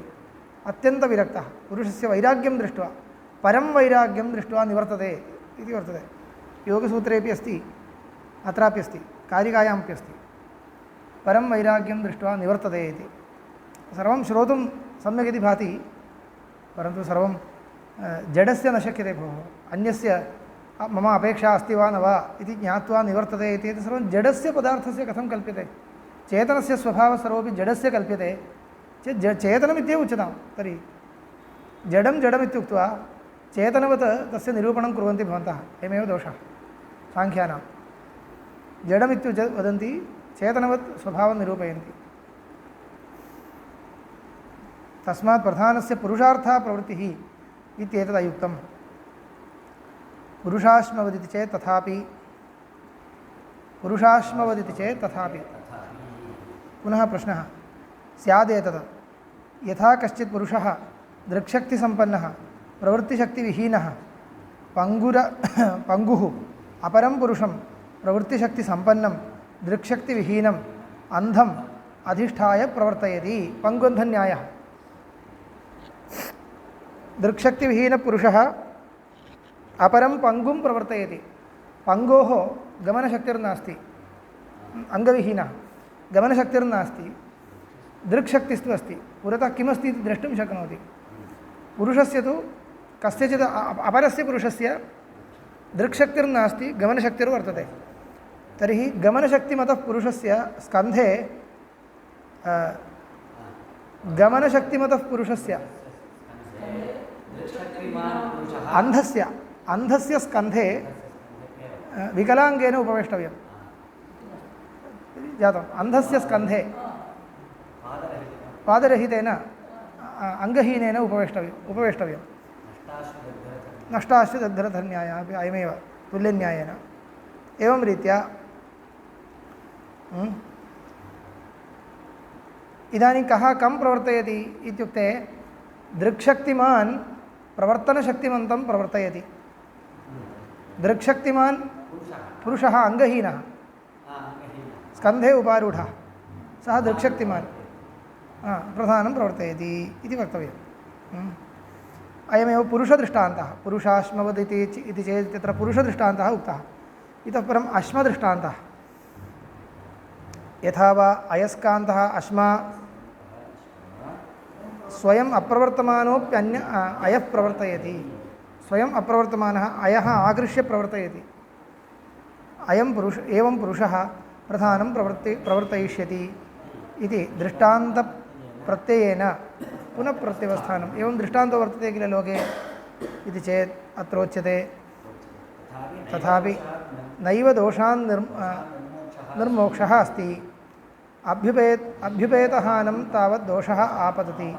अत्यन्तविरक्तः पुरुषस्य वैराग्यं दृष्ट्वा परं वैराग्यं दृष्ट्वा निवर्तते इति वर्तते योगसूत्रेपि अस्ति अत्रापि अस्ति कारिकायामपि अस्ति परं वैराग्यं दृष्ट्वा निवर्तते इति सर्वं श्रोतुं सम्यक् इति भाति परन्तु सर्वं जडस्य न शक्यते भोः अन्यस्य मम अपेक्षा अस्ति वा न वा इति ज्ञात्वा निवर्तते इति सर्वं जडस्य पदार्थस्य कथं कल्प्यते चेतनस्य स्वभावः सर्वोपि जडस्य कल्प्यते चेत् चेतनमित्येव उच्यतां तर्हि जडं जडमित्युक्त्वा चेतनवत् तस्य निरूपणं कुर्वन्ति भवन्तः अयमेव दोषः साङ्ख्यानां जडमित्युच्य वदन्ति चेतनवत् स्वभावं निरूपयन्ति तस्मात् प्रधानस्य पुरुषार्थः प्रवृत्तिः इत्येतदयुक्तं पुरुषाश्मवदिति चेत् तथापि पुनः प्रश्नः स्यादेतत् यथा कश्चित् पुरुषः दृक्शक्तिसम्पन्नः प्रवृत्तिशक्तिविहीनः पङ्गुः अपरं पुरुषं प्रवृत्तिशक्तिसम्पन्नं दृक्शक्तिविहीनम् अन्धम् अधिष्ठाय प्रवर्तयति पङ्गुन्धन्यायः दृक्शक्तिविहीनपुरुषः अपरं पङ्गुं प्रवर्तयति पङ्गोः गमनशक्तिर्नास्ति अङ्गविहीनः गमनशक्तिर्नास्ति दृक्शक्तिस्तु अस्ति पुरतः किमस्ति इति द्रष्टुं शक्नोति पुरुषस्य तु कस्यचित् अपरस्य पुरुषस्य दृक्शक्तिर्नास्ति गमनशक्तिर्वर्तते तर्हि गमनशक्तिमतः पुरुषस्य स्कन्धे गमनशक्तिमतः पुरुषस्य अन्धस्य स्कन्धे विकलाङ्गेन उपवेष्टव्यं जातम् अन्धस्य स्कन्धे पादरहितेन अङ्गहीनेन उपवेष्टव्यं नष्टाश्च तद्धरधन्यायः अपि अयमेव तुल्यन्यायेन एवं रीत्या इदानीं कः कं प्रवर्तयति इत्युक्ते दृक्शक्तिमान् प्रवर्तनशक्तिमन्तं प्रवर्तयति दृक्शक्तिमान् पुरुषः अङ्गहीनः स्कन्धे उपारूढः सः दृक्शक्तिमान् प्रधानं प्रवर्तयति इति वक्तव्यम् अयमेव पुरुषदृष्टान्तः पुरुषाश्मवद् इति चेत् तत्र पुरुषदृष्टान्तः उक्तः इतः परम् अश्मदृष्टान्तः यथा वा अयस्कान्तः अश्मा स्वयं अप्रवर्तमानोप्यन्य अयः प्रवर्तयति स्वयं अप्रवर्तमानः अयः आकृष्य प्रवर्तयति एवं पुरुषः प्रधानं प्रवर्तयिष्यति इति दृष्टान्तप्रत्ययेन पुनः प्रत्यवस्थानम् एवं दृष्टान्तो वर्तते किल लोके इति चेत् अत्र उच्यते तथापि नैव दोषान् निर्मोक्षः अस्ति अभ्युपेतहानं तावत् दोषः आपतति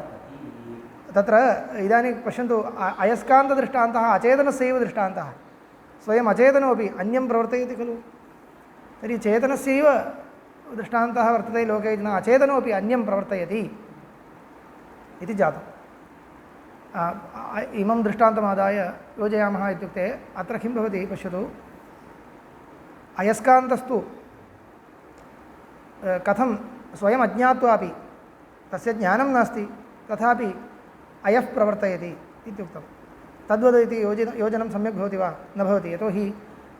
तत्र इदानीं पश्यन्तु अयस्कान्तदृष्टान्तः अचेतनस्यैव दृष्टान्तः स्वयम् अचेतनोपि अन्यं प्रवर्तयति खलु तर्हि चेतनस्यैव दृष्टान्तः वर्तते लोके न अचेतनोपि अन्यं प्रवर्तयति इति जातम् इमं दृष्टान्तमादाय योजयामः इत्युक्ते अत्र किं भवति पश्यतु अयस्कान्तस्तु कथं स्वयम् अज्ञात्वापि तस्य ज्ञानं नास्ति तथापि अयः प्रवर्तयति इत्युक्तं तद्वद् इति योजनं सम्यक् भवति वा न भवति यतोहि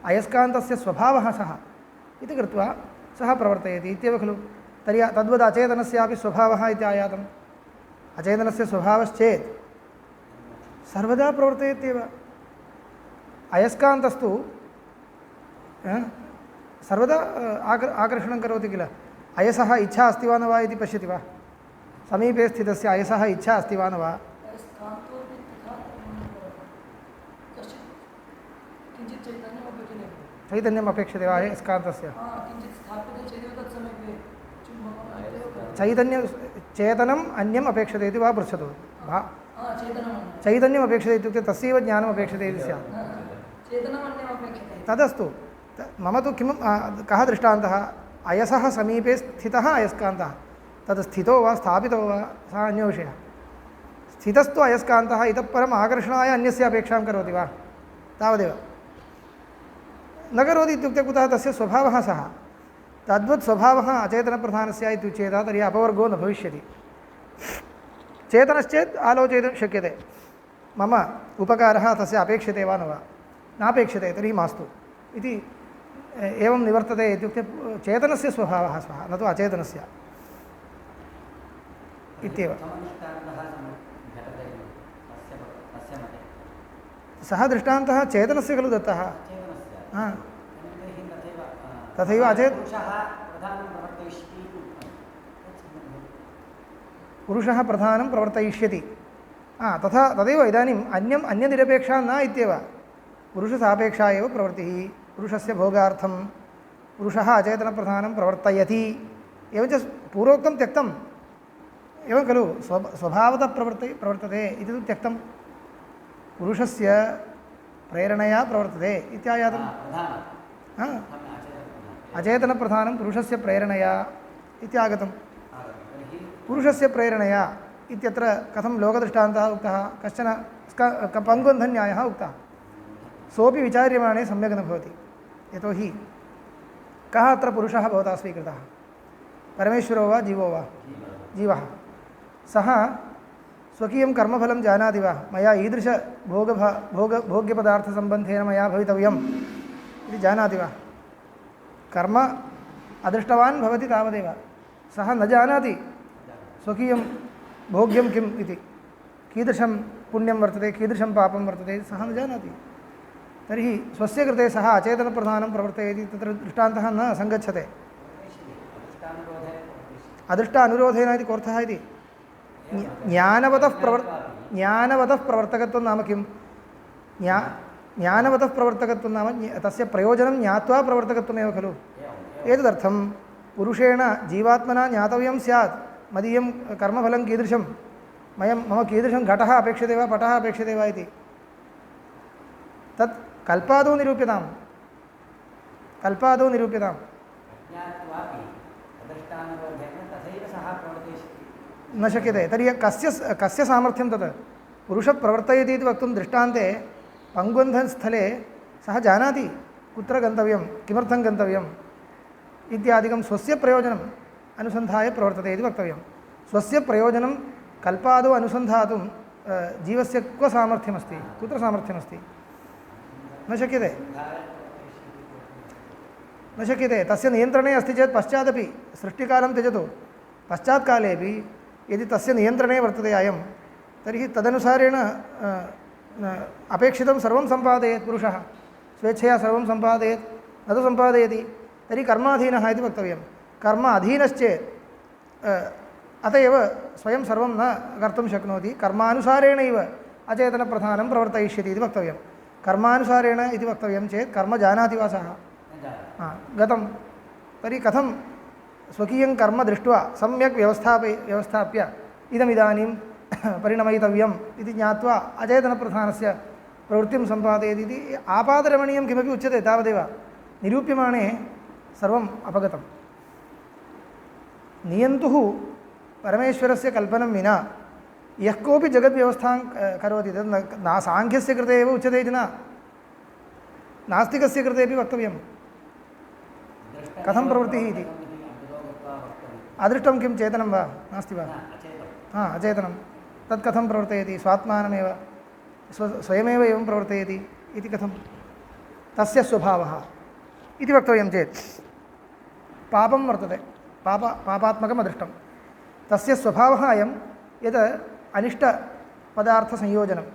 अयस्कान्तस्य स्वभावः सः इति कृत्वा सः प्रवर्तयति इत्येव खलु तर्हि तद्वद् अचेतनस्यापि स्वभावः इति आयातम् अचेतनस्य स्वभावश्चेत् सर्वदा प्रवर्तयत्येव अयस्कान्तस्तु सर्वदा आकर्षणं करोति किल अयसः इच्छा अस्ति वा न वा इति पश्यति वा समीपे स्थितस्य अयसः इच्छा अस्ति वा न वा चैतन्यम् अपेक्षते वा अयस्कान्तस्य चेतनम् अन्यम् अपेक्षते इति वा पृच्छतु चैतन्यम् अपेक्षते इत्युक्ते तस्यैव ज्ञानम् अपेक्षते इति स्यात् तदस्तु मम तु किं कः दृष्टान्तः अयसः समीपे स्थितः अयस्कान्तः तद् स्थितो वा स्थापितो वा सः अन्यो विषयः स्थितस्तु अयस्कान्तः इतः परम् आकर्षणाय अन्यस्य अपेक्षां करोति वा तावदेव न करोति इत्युक्ते कुतः तस्य स्वभावः सः तद्वत् स्वभावः अचेतनप्रधानस्य इत्युच्येत तर्हि अपवर्गो न भविष्यति चेतनश्चेत् आलोचयितुं शक्यते मम उपकारः तस्य अपेक्षते वा न वा नापेक्षते तर्हि मास्तु इति एवं निवर्तते इत्युक्ते चेतनस्य स्वभावः सः न तु अचेतनस्य इत्येव सः दृष्टान्तः चेतनस्य खलु दत्तः तथैव पुरुषः प्रधानं प्रवर्तयिष्यति तदैव इदानीम् अन्यनिरपेक्षा न इत्येव पुरुषसापेक्षा एव प्रवृत्तिः पुरुषस्य भोगार्थं पुरुषः अचेतनप्रधानं प्रवर्तयति एवञ्च पूर्वोक्तं त्यक्तम् एवं खलु स्वभावतः प्रवर्तते इति तु त्यक्तं पुरुषस्य प्रेरणया प्रवर्तते इत्यायातम् अचेतनप्रधानं पुरुषस्य प्रेरणया इत्यागतं पुरुषस्य प्रेरणया इत्यत्र कथं लोकदृष्टान्तः उक्तः कश्चन पङ्गुन्धन्यायः उक्तः सोऽपि विचार्यमाणे सम्यक् न भवति यतोहि कः अत्र पुरुषः भवता स्वीकृतः परमेश्वरो वा जीवो वा जीवः सः स्वकीयं कर्मफलं जानाति वा मया ईदृश भोग्यपदार्थसम्बन्धेन मया भवितव्यम् इति जानाति वा कर्म अदृष्टवान् भवति तावदेव सः न जानाति स्वकीयं भोग्यं किम् इति कीदृशं पुण्यं वर्तते कीदृशं पापं वर्तते सः न जानाति तर्हि स्वस्य कृते सः अचेतनप्रधानं प्रवर्तयति तत्र दृष्टान्तः न सङ्गच्छते अदृष्ट अनुरोधेन इति कोऽर्थः इति ज्ञानवतः प्रवर्तकत्वं नाम किं ज्ञानवतः प्रवर्तकत्वं नाम तस्य प्रयोजनं ज्ञात्वा प्रवर्तकत्वमेव खलु एतदर्थं पुरुषेण जीवात्मना ज्ञातव्यं स्यात् मदीयं कर्मफलं कीदृशं मम कीदृशं घटः अपेक्षते वा पटः अपेक्षते वा इति तत् कल्पादौ निरूप्यतां कल्पादौ निरूप्यताम् न शक्यते। तर्हि कस्य सामर्थ्यं तत्? पुरुषः प्रवर्तयति इति वक्तुं दृष्टान्ते पङ्गुबन्धस्थले सः जानाति कुत्र गन्तव्यं, किमर्थं गन्तव्यम् इत्यादिकं स्वस्य प्रयोजनम् अनुसन्धाय प्रवर्तते इति वक्तव्यं। स्वस्य प्रयोजनं कल्पादौ अनुसन्धातुं जीवस्य क्व सामर्थ्यमस्ति, कुत्र सामर्थ्यमस्ति? न शक्यते, न शक्यते। तस्य नियन्त्रणे अस्ति चेत् पश्चादपि सृष्टिकालं त्यजतु, पश्चात्कालेपि यदि तस्य नियन्त्रणे वर्तते अयं, तर्हि तदनुसारेण अपेक्षितं सर्वं सम्पादयेत् पुरुषः, स्वेच्छया सर्वं सम्पादयेत्, न तु सम्पादयति तर्हि कर्माधीनः इति वक्तव्यं। कर्म अधीनश्चेत् अत एव स्वयं सर्वं न कर्तुं शक्नोति, कर्मानुसारेणैव अचेतनप्रधानं प्रवर्तयिष्यति इति वक्तव्यं। कर्मानुसारेण इति वक्तव्यं चेत् कर्म जानाति वा सः? गतं। तर्हि कथं स्वकीयं कर्म दृष्ट्वा सम्यक् व्यवस्थाप्य इदमिदानीं परिणमयितव्यम् इति ज्ञात्वा अचेतनप्रधानस्य प्रवृत्तिं सम्पादयति इति आपादरमणीयं किमपि उच्यते तावदेव। निरूप्यमाणे सर्वम् अपगतं। नियन्तुः परमेश्वरस्य कल्पनं विना यः कोऽपि जगद्व्यवस्थां करोति तद् न साङ्ख्यस्य कृते एव उच्यते इति न, नास्तिकस्य कृतेपि वक्तव्यं कथं प्रवृत्तिः इति। अदृष्टं किं चेतनं वा? नास्ति वा? अचेतनं तत् कथं प्रवर्तयति? स्वात्मानमेव स्वयमेव एवं प्रवर्तयति इति कथं? तस्य स्वभावः इति वक्तव्यं चेत् पापं वर्तते, पापात्मकम् अदृष्टं, तस्य स्वभावः अयं यत् अनिष्टपदार्थसंयोजनं,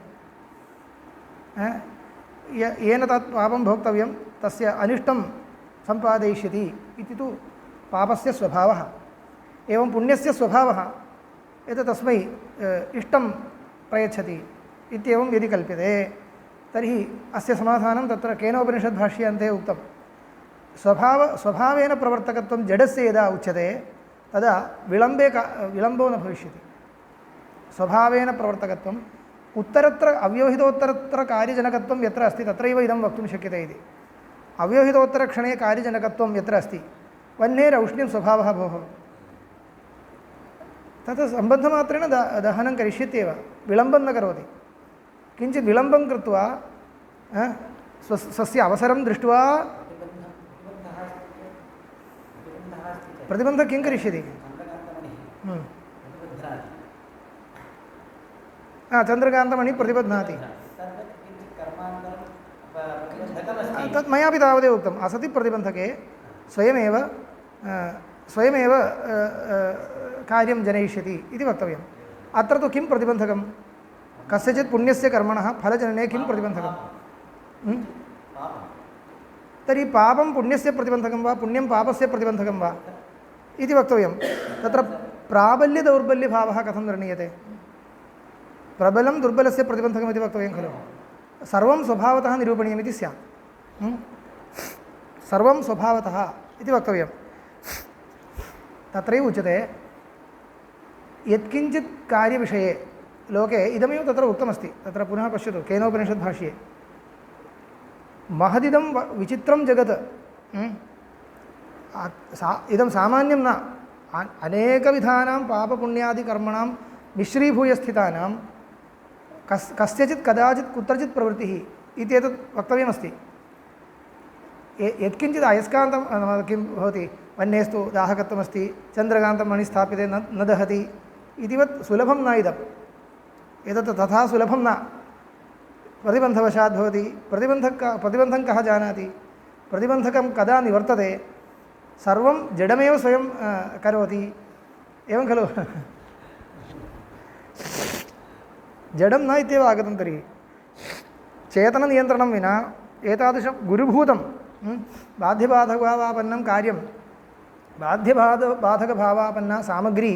येन तत् पापं भोक्तव्यं तस्य अनिष्टं सम्पादयिष्यति इति तु पापस्य स्वभावः। एवं पुण्यस्य स्वभावः यत् तस्मै इष्टं प्रयच्छति इत्येवं यदि कल्प्यते तर्हि अस्य समाधानं तत्र केनोपनिषद्भाष्यान्ते उक्तं। स्वभावेन प्रवर्तकत्वं जडस्य यदा उच्यते तदा विलम्बो न भविष्यति। स्वभावेन प्रवर्तकत्वम् उत्तरत्र अव्यवहितोत्तरत्र कार्यजनकत्वं यत्र अस्ति तत्रैव इदं वक्तुं शक्यते इति। अव्यवहितोत्तरक्षणे कार्यजनकत्वं यत्र अस्ति, वह्नेरौष्ण्यं स्वभावः भोः, तत् सम्बन्धमात्रेण दहनं करिष्यत्येव, विलम्बं न करोति। किञ्चित् विलम्बं कृत्वा स्वस्य अवसरं दृष्ट्वा प्रतिबन्धः किं करिष्यति? चन्द्रकान्तमणि प्रतिबध्नाति, तत् मयापि तावदेव उक्तम्। असति प्रतिबन्धके स्वयमेव कार्यं जनयिष्यति इति वक्तव्यम्। अत्र तु किं प्रतिबन्धकं? कस्यचित् पुण्यस्य कर्मणः फलजनने किं प्रतिबन्धकं? तर्हि पापं पुण्यस्य प्रतिबन्धकं वा पुण्यं पापस्य प्रतिबन्धकं वा इति वक्तव्यं। तत्र प्राबल्यदौर्बल्यभावः कथं निर्णीयते? प्रबलं दुर्बलस्य प्रतिबन्धकमिति वक्तव्यं खलु। सर्वं स्वभावतः निरूपणीयमिति स्यात्। सर्वं स्वभावतः इति वक्तव्यं। तत्रैव उच्यते यत्किञ्चित् कार्यविषये लोके इदमेव तत्र उक्तमस्ति। तत्र पुनः पश्यतु केनोपनिषद्भाष्ये, महदिदं विचित्रं जगत्, इदं सामान्यं न, अनेकविधानां पापपुण्यादिकर्मणां मिश्रीभूय स्थितानां कस्यचित् कदाचित् कुत्रचित् प्रवृत्तिः इत्येतत् वक्तव्यमस्ति। यत्किञ्चित् अयस्कान्तं किं भवति, वह्नेस्तु दाहकत्वमस्ति, चन्द्रकान्तं मणि स्थाप्यते न दहति इतिवत् सुलभं न इदम्। एतत् तथा सुलभं न, प्रतिबन्धवशात् भवति। प्रतिबन्धं कः जानाति? प्रतिबन्धकं कदा निवर्तते? सर्वं जडमेव स्वयं करोति, एवं खलु। जडं न इत्येव आगतं। तर्हि चेतननियन्त्रणं विना एतादृशं गुरुभूतं बाध्यबाधकभावापन्नं कार्यं, बाध्यबाधकभावापन्ना सामग्री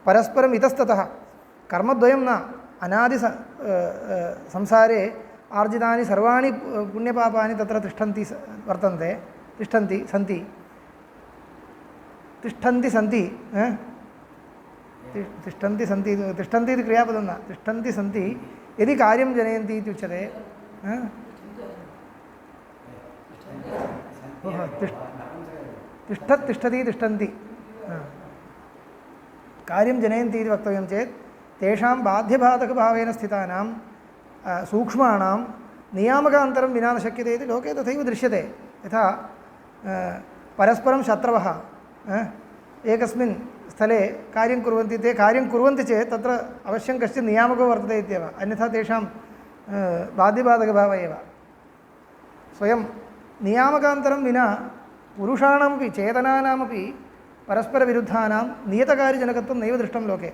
परस्परम् इतस्ततः कर्मद्वयं न, अनादि संसारे आर्जितानि सर्वाणि पुण्यपापानि तत्र तिष्ठन्ति वर्तन्ते, तिष्ठन्ति इति क्रियापदं न, तिष्ठन्ति सन्ति यदि कार्यं जनयन्ति इति उच्यते। तिष्ठति तिष्ठन्ति कार्यं जनयन्ति इति वक्तव्यं चेत् तेषां बाध्यबाधकभावेन स्थितानां सूक्ष्माणां नियामकान्तरं विना न शक्यते इति लोके तथैव दृश्यते। यथा परस्परं शत्रवः एकस्मिन् स्थले कार्यं कुर्वन्ति, ते कार्यं कुर्वन्ति चेत् तत्र अवश्यं कश्चित् नियामको वर्तते इत्येव, अन्यथा तेषां बाध्यबाधकभावः एव। स्वयं नियामकान्तरं विना पुरुषाणामपि चेतनानामपि परस्परविरुद्धानां नियतकार्यजनकत्वं नैव दृष्टं लोके।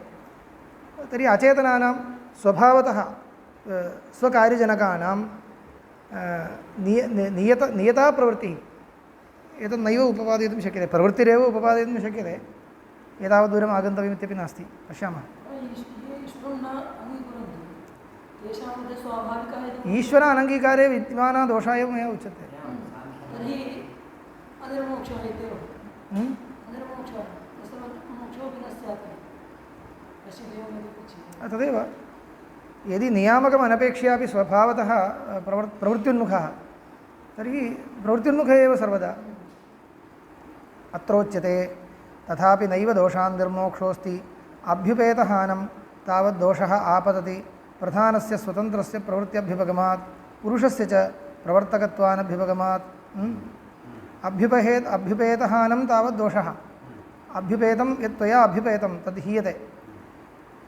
तर्हि अचेतनानां स्वभावतः स्वकार्यजनकानां नियता प्रवृत्तिः एतत् नैव उपपादयितुं शक्यते, प्रवृत्तिरेव उपपादयितुं न शक्यते। एतावत् दूरम् आगन्तव्यमित्यपि नास्ति। पश्यामः। ईश्वर अनङ्गीकारे विद्यमानः दोषः एव मया उच्यते। तदेव यदि नियामकम् अनपेक्ष्यापि स्वभावतः प्रवृत्त्युन्मुखः तर्हि प्रवृत्त्युन्मुख एव सर्वदा। अत्रोच्यते तथापि नैव दोषान् निर्मोक्षोऽस्ति अभ्युपेतहानं तावद् दोषः आपतति प्रधानस्य स्वतन्त्रस्य प्रवृत्त्यभ्युपगमात् पुरुषस्य च प्रवर्तकत्वानभ्युपगमात्। अभ्युपेतहानं तावद् दोषः, अभ्युपेतं यत् त्वया अभ्युपेतं तद् हीयते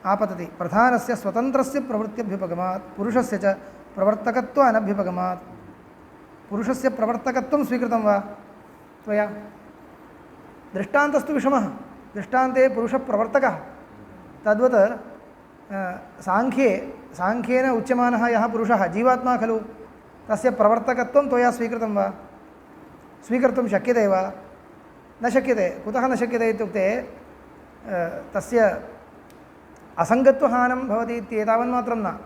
आपतति प्रधानस्य स्वतन्त्रस्य प्रवृत्त्यभ्युपगमात् पुरुषस्य च प्रवर्तकत्वानभ्युपगमात्। पुरुषस्य प्रवर्तकत्वं स्वीकृतं वा त्वया? दृष्टान्तस्तु विषमः, दृष्टान्ते पुरुषप्रवर्तकः। तद्वत् साङ्ख्येन उच्यमानः यः पुरुषः जीवात्मा खलु, तस्य प्रवर्तकत्वं त्वया स्वीकृतं वा? स्वीकर्तुं शक्यते वा? न शक्यते। कुतः न शक्यते इत्युक्ते तस्य असङ्गत्वहानं भवति इत्येतावन्मात्रं न,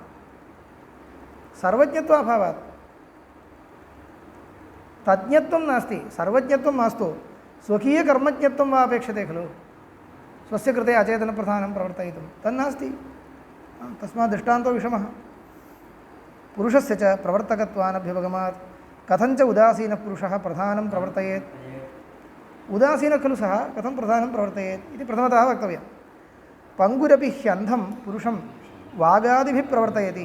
सर्वज्ञत्वाभावात्। तज्ञत्वं नास्ति, सर्वज्ञत्वं मास्तु, स्वकीयकर्मज्ञत्वं वा अपेक्षते खलु स्वस्य कृते अचेतनप्रधानं प्रवर्तयितुं, तन्नास्ति। तस्मात् दृष्टान्तो विषमः। पुरुषस्य च प्रवर्तकत्वानभ्युपगमात् कथञ्च उदासीनपुरुषः प्रधानं प्रवर्तयेत्। उदासीनः खलु सः कथं प्रधानं प्रवर्तयेत् इति प्रथमतः वक्तव्यम्। पंगुरपि ह्यन्धं पुरुषं वागादिभिः प्रवर्तयति।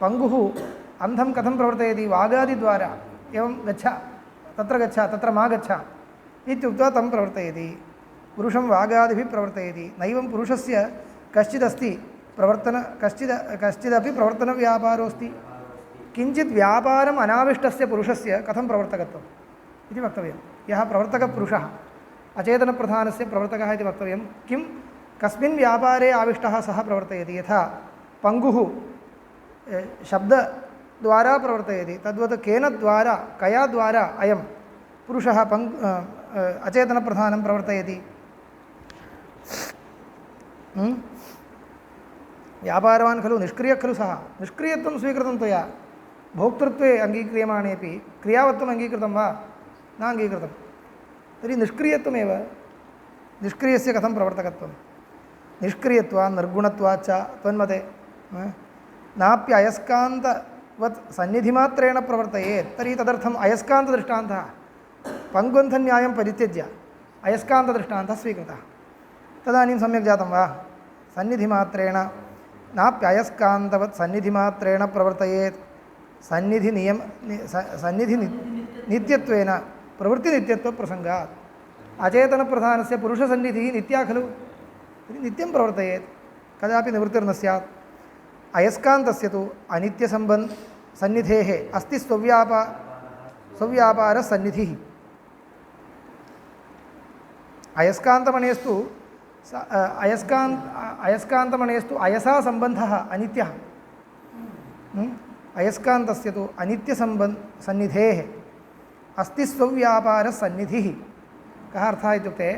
पंगुः अन्धं कथं प्रवर्तयति? वागादिद्वारा। एवं गच्छ, तत्र मा गच्छ इत्युक्त्वा तं प्रवर्तयति। पुरुषं वागादिभिः प्रवर्तयति। नैवं पुरुषस्य कश्चिदस्ति कश्चिदपि प्रवर्तनव्यापारोऽस्ति। किञ्चित् व्यापारम् अनाविष्टस्य पुरुषस्य कथं प्रवर्तकत्वम् इति वक्तव्यं। यः प्रवर्तकपुरुषः अचेतनप्रधानस्य प्रवर्तकः इति वक्तव्यं। किं कस्मिन् व्यापारे आविष्टः सः प्रवर्तयति? यथा पंगुः शब्दद्वारा प्रवर्तयति, तद्वत् केन द्वारा, कया द्वारा अयं पुरुषः अचेतनप्रधानं प्रवर्तयति? व्यापारवान् खलु, निष्क्रियः खलु सः। निष्क्रियत्वं स्वीकृतं त्वया, भोक्तृत्वे अङ्गीक्रियमाणेपि क्रियावत्वम् अङ्गीकृतं वा? न अङ्गीकृतं। तर्हि निष्क्रियत्वमेव। निष्क्रियस्य कथं प्रवर्तकत्वं? निष्क्रियत्वात् निर्गुणत्वाच्च त्वन्मते नाप्ययस्कान्तवत् सन्निधिमात्रेण प्रवर्तयेत्। तर्हि तदर्थम् अयस्कान्तदृष्टान्तः, पङ्गुन्थन्यायं परित्यज्य अयस्कान्तदृष्टान्तः स्वीकृतः। तदानीं सम्यक् जातं वा? सन्निधिमात्रेण नाप्ययस्कान्तवत् सन्निधिमात्रेण प्रवर्तयेत्। सन्निधिनित्यत्वेन प्रवृत्तिनित्यत्वप्रसङ्गात्। अचेतनप्रधानस्य पुरुषसन्निधिः नित्या खलु, नित्यं प्रवर्तयेत्, कदापि निवृत्तिर्न स्यात्। अयस्कान्तस्य तु अनित्यसन्निधेः अस्ति स्वव्यापारसन्निधिः। अयस्कान्तमणेस्तु अयसा सम्बन्धः अनित्यः। अयस्कान्तस्य तु अनित्यसन्निधेः अस्ति स्वव्यापारसन्निधिः। कः अर्थः इत्युक्ते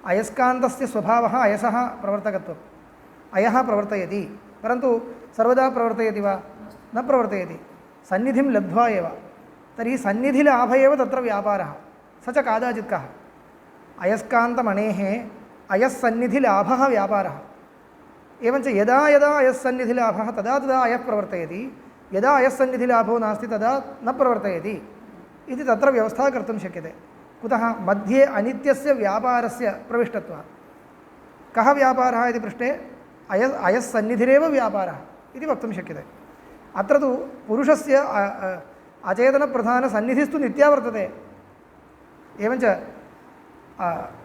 अयस्कान्तस्य स्वभावः अयसः प्रवर्तकत्वम्। अयः प्रवर्तयति, परन्तु सर्वदा प्रवर्तयति वा? न प्रवर्तयति। सन्निधिं लब्ध्वा एव। तर्हि सन्निधिलाभ एव तत्र व्यापारः। स च कादाचित् कः? अयस्कान्तमणेः अयस्सन्निधिलाभः व्यापारः। एवञ्च यदा यदा अयस्सन्निधिलाभः तदा तदा अयः प्रवर्तयति, यदा अयस्सन्निधिलाभो नास्ति तदा न प्रवर्तयति इति तत्र व्यवस्था कर्तुं शक्यते। कुतः मध्ये अनित्यस्य व्यापारस्य प्रविष्टत्वात्। कः व्यापारः इति पृष्टे अयस्सन्निधिरेव व्यापारः इति वक्तुं शक्यते। अत्र तु पुरुषस्य अचेतनप्रधानसन्निधिस्तु नित्या वर्तते। एवञ्च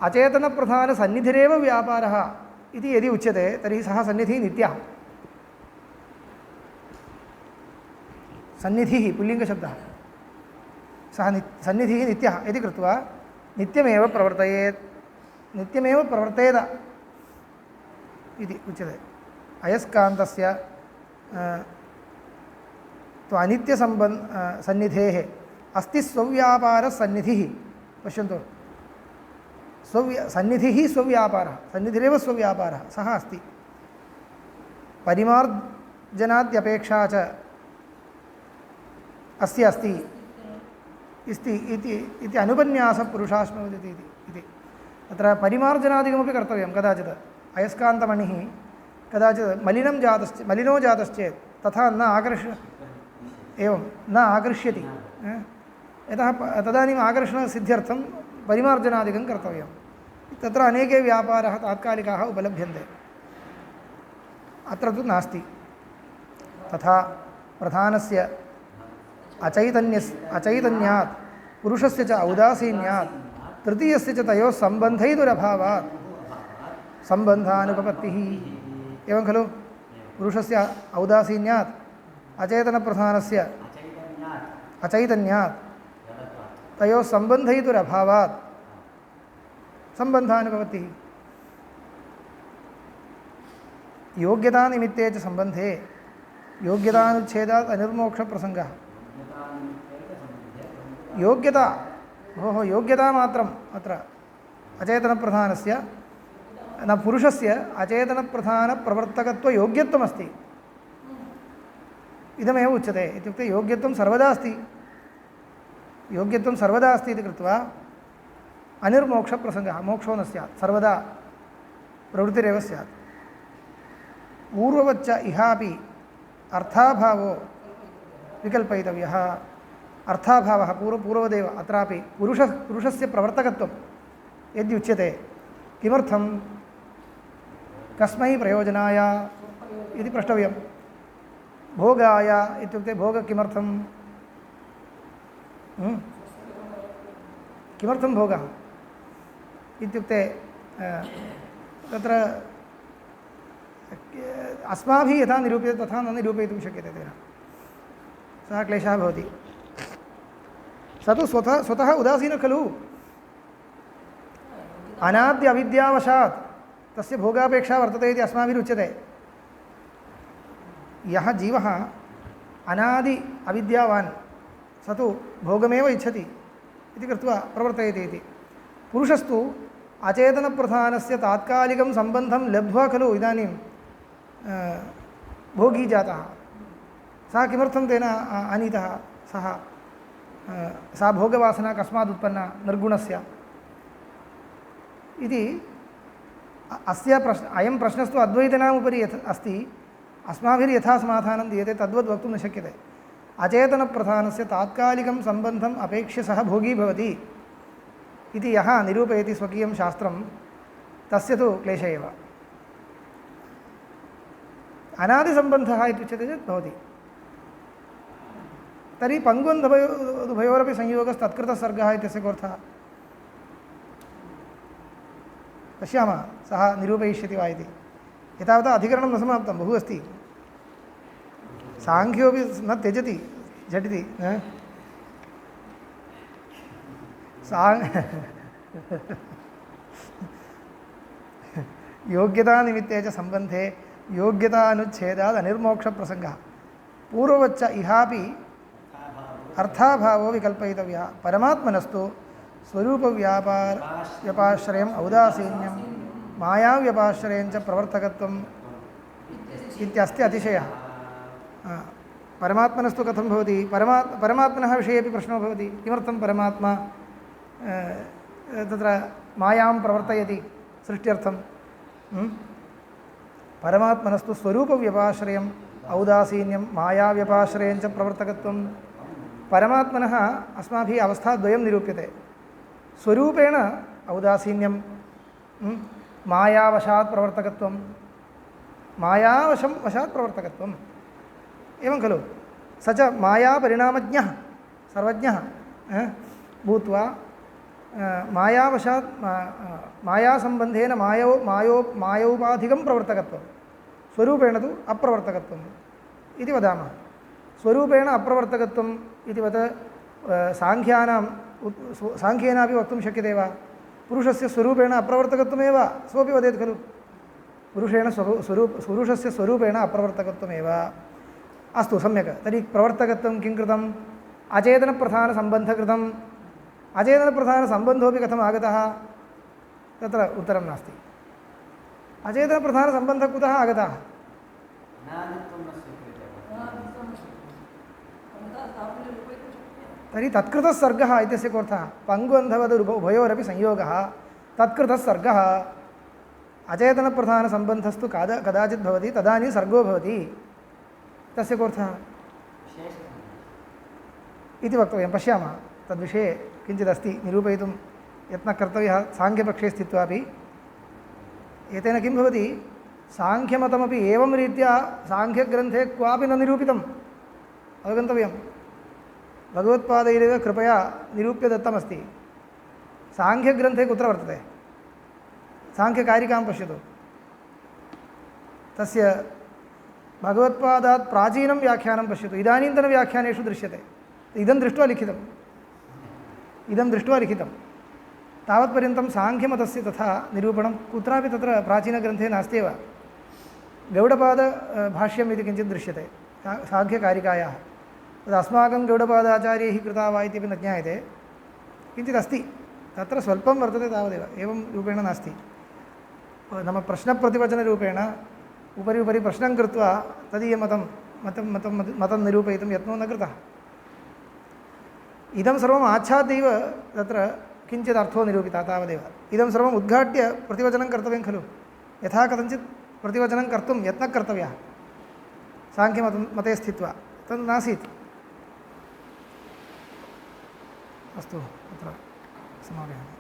अचेतनप्रधानसन्निधिरेव व्यापारः इति यदि उच्यते तर्हि सः सन्निधिः नित्यः। सन्निधिः पुल्लिङ्गशब्दः, सः सन्निधिः नित्यः इति कृत्वा नित्यमेव प्रवर्तयेत्, नित्यमेव प्रवर्तेत इति उच्यते। अयस्कान्तस्य तु अनित्यसन्निधेः अस्ति स्वव्यापारसन्निधिः। पश्यन्तु, सन्निधिः स्वव्यापारः, सन्निधिरेव स्वव्यापारः, सः अस्ति। परिमार्जनाद्यपेक्षा च अस्य अस्ति इति अनुपन्यासपुरुषाश्मवदिति इति। तत्र परिमार्जनादिकमपि कर्तव्यं कदाचित्। अयस्कान्तमणिः कदाचित् मलिनो जातश्चेत् तथा न आकर्ष्यति, यतः तदानीम् आकर्षणसिद्ध्यर्थं परिमार्जनादिकं कर्तव्यं। तत्र अनेके व्यापाराः तात्कालिकाः उपलभ्यन्ते, अत्र तु नास्ति। तथा प्रधानस्य अचैतन्यात् पुरुषस्य च औदासीन्यात् तृतीयस्य च तयोः सम्बन्धैदुरभावात् सम्बन्धानुपपत्तिः। एवं खलु, पुरुषस्य औदासीन्यात् अचेतनप्रधानस्य अचैतन्यात् तयोः सम्बन्धैदुरभावात् सम्बन्धानुपपत्तिः। योग्यतानिमित्ते च सम्बन्धे योग्यतानुच्छेदात् अनिर्मोक्षप्रसङ्गः। योग्यता, योग्यता मात्रम् अत्र अचेतनप्रधानस्य न पुरुषस्य अचेतनप्रधानप्रवर्तकत्वयोग्यत्वमस्ति इदमेव उच्यते। इत्युक्ते योग्यत्वं सर्वदा अस्ति, योग्यत्वं सर्वदा अस्ति इति कृत्वा अनिर्मोक्षप्रसङ्गः, मोक्षो न स्यात्, सर्वदा प्रवृत्तिरेव स्यात्। पूर्ववच्च इहापि अर्थाभावो विकल्पयितव्यः। अर्थाभावः पूर्ववदेव अत्रापि पुरुषस्य प्रवर्तकत्वं यद्युच्यते, किमर्थं कस्मै प्रयोजनाय इति प्रष्टव्यं। भोगाय इत्युक्ते भोग किमर्थं, किमर्थं भोगः इत्युक्ते तत्र अस्माभिः यथा निरूप्यते तथा न निरूपयितुं शक्यते, तेन सः क्लेशः भवति। स तु स्वतः उदासीनः खलु, अनाद्य अविद्यावशात् तस्य भोगापेक्षा वर्तते इति अस्माभिरुच्यते। यः जीवः अनादि अविद्यावान् स तु भोगमेव इच्छति इति कृत्वा प्रवर्तयति इति। पुरुषस्तु अचेतनप्रधानस्य तात्कालिकं सम्बन्धं लब्ध्वा खलु इदानीं भोगी जातः। सः किमर्थं तेन आनीतः, सा भोगवासना कस्मात् उत्पन्ना, निर्गुणस्य इति। अयं प्रश्नस्तु अद्वैतनाम् उपरि अस्ति, अस्माभिर्यथा समाधानं दीयते तद्वद् वक्तुं न शक्यते। अचेतनप्रधानस्य तात्कालिकं सम्बन्धम् अपेक्ष्य सः भोगी भवति इति यः निरूपयति स्वकीयं शास्त्रं, तस्य तु क्लेश एव। अनादिसम्बन्धः इत्युच्यते चेत् भवति। तर्हि पङ्गुन्धयोरपि संयोगस्तत्कृतसर्गः इत्यस्य कोऽर्थः? पश्यामः सः निरूपयिष्यति वा इति। एतावता अधिकरणं न समाप्तं, बहु अस्ति। साङ्ख्योऽपि न त्यजति झटिति। योग्यतानिमित्ते च सम्बन्धे योग्यतानुच्छेदात् अनिर्मोक्षप्रसङ्गः। पूर्ववच्च इहापि अर्थाभावो विकल्पयितव्यः। परमात्मनस्तु स्वरूपव्यापारव्यपाश्रयम् औदासीन्यं मायाव्यपाश्रयं च प्रवर्तकत्वम् इत्यस्ति अतिशयः। परमात्मनस्तु कथं भवति? परमात्मनः विषयेपि प्रश्नो भवति, किमर्थं परमात्मा तत्र मायां प्रवर्तयति सृष्ट्यर्थं? परमात्मनस्तु स्वरूपव्यपाश्रयम् औदासीन्यं मायाव्यपाश्रयं च प्रवर्तकत्वं। परमात्मनः अस्माभिः अवस्थाद्वयं निरूप्यते। स्वरूपेण औदासीन्यं, मायावशात् प्रवर्तकत्वं, वशात् प्रवर्तकत्वम्, एवं खलु। स च मायापरिणामज्ञः सर्वज्ञः भूत्वा मायावशात् मायासम्बन्धेन मायोपाधिकं प्रवर्तकत्वं, स्वरूपेण तु अप्रवर्तकत्वम् इति वदामः। स्वरूपेण अप्रवर्तकत्वम् इति वत् साङ्ख्येनापि वक्तुं शक्यते वा? पुरुषस्य स्वरूपेण अप्रवर्तकत्वमेव सोऽपि वदेत् खलु। पुरुषस्य स्वरूपेण अप्रवर्तकत्वमेव। अस्तु, सम्यक्। तर्हि प्रवर्तकत्वं किं कृतम्? अचेतनप्रधानसम्बन्धकृतम्। अचेतनप्रधानसम्बन्धोऽपि कथम् आगतः? तत्र उत्तरं नास्ति। अचेतनप्रधानसम्बन्धः कुतः आगतः? तर्हि तत्कृतः सर्गः इत्यस्य कोऽर्थः? पङ्गुबन्धवद् उभयोरपि संयोगः तत्कृतः सर्गः। अचेतनप्रधानसम्बन्धस्तु कदाचित् भवति, तदानीं सर्गो भवति। तस्य कोऽर्थः इति वक्तव्यं। पश्यामः, तद्विषये किञ्चिदस्ति, निरूपयितुं यत्नः कर्तव्यः साङ्ख्यपक्षे स्थित्वापि। एतेन किं भवति? साङ्ख्यमतमपि एवं रीत्या साङ्ख्यग्रन्थे क्वापि न निरूपितम्, अवगन्तव्यं। भगवत्पादैरेव कृपया निरूप्य दत्तमस्ति। साङ्ख्यग्रन्थे कुत्र वर्तते? साङ्ख्यकारिकां पश्यतु। तस्य भगवत्पादात् प्राचीनं व्याख्यानं पश्यतु, इदानीन्तनव्याख्यानेषु दृश्यते। इदं दृष्ट्वा लिखितं। तावत्पर्यन्तं साङ्ख्यमतस्य तथा निरूपणं कुत्रापि तत्र प्राचीनग्रन्थे नास्त्येव। गौडपादभाष्यम् इति किञ्चित् दृश्यते साङ्ख्यकारिकायाः। तद् अस्माकं गौडपादाचार्यैः कृता वा इत्यपि न ज्ञायते, किञ्चित् अस्ति तत्र, स्वल्पं वर्तते तावदेव, एवं रूपेण नास्ति। नाम प्रश्नप्रतिवचनरूपेण उपरि प्रश्नं कृत्वा तदीयमतं निरूपयितुं यत्नो न कृतः। इदं सर्वम् आच्छाद्यैव तत्र किञ्चित् अर्थो निरूपितः तावदेव। इदं सर्वम् उद्घाट्य प्रतिवचनं कर्तव्यं खलु। यथा कथञ्चित् प्रतिवचनं कर्तुं यत्नः कर्तव्यः साङ्ख्यमते स्थित्वा, तद् नासीत्। अस्तु, तत्र समापयामि।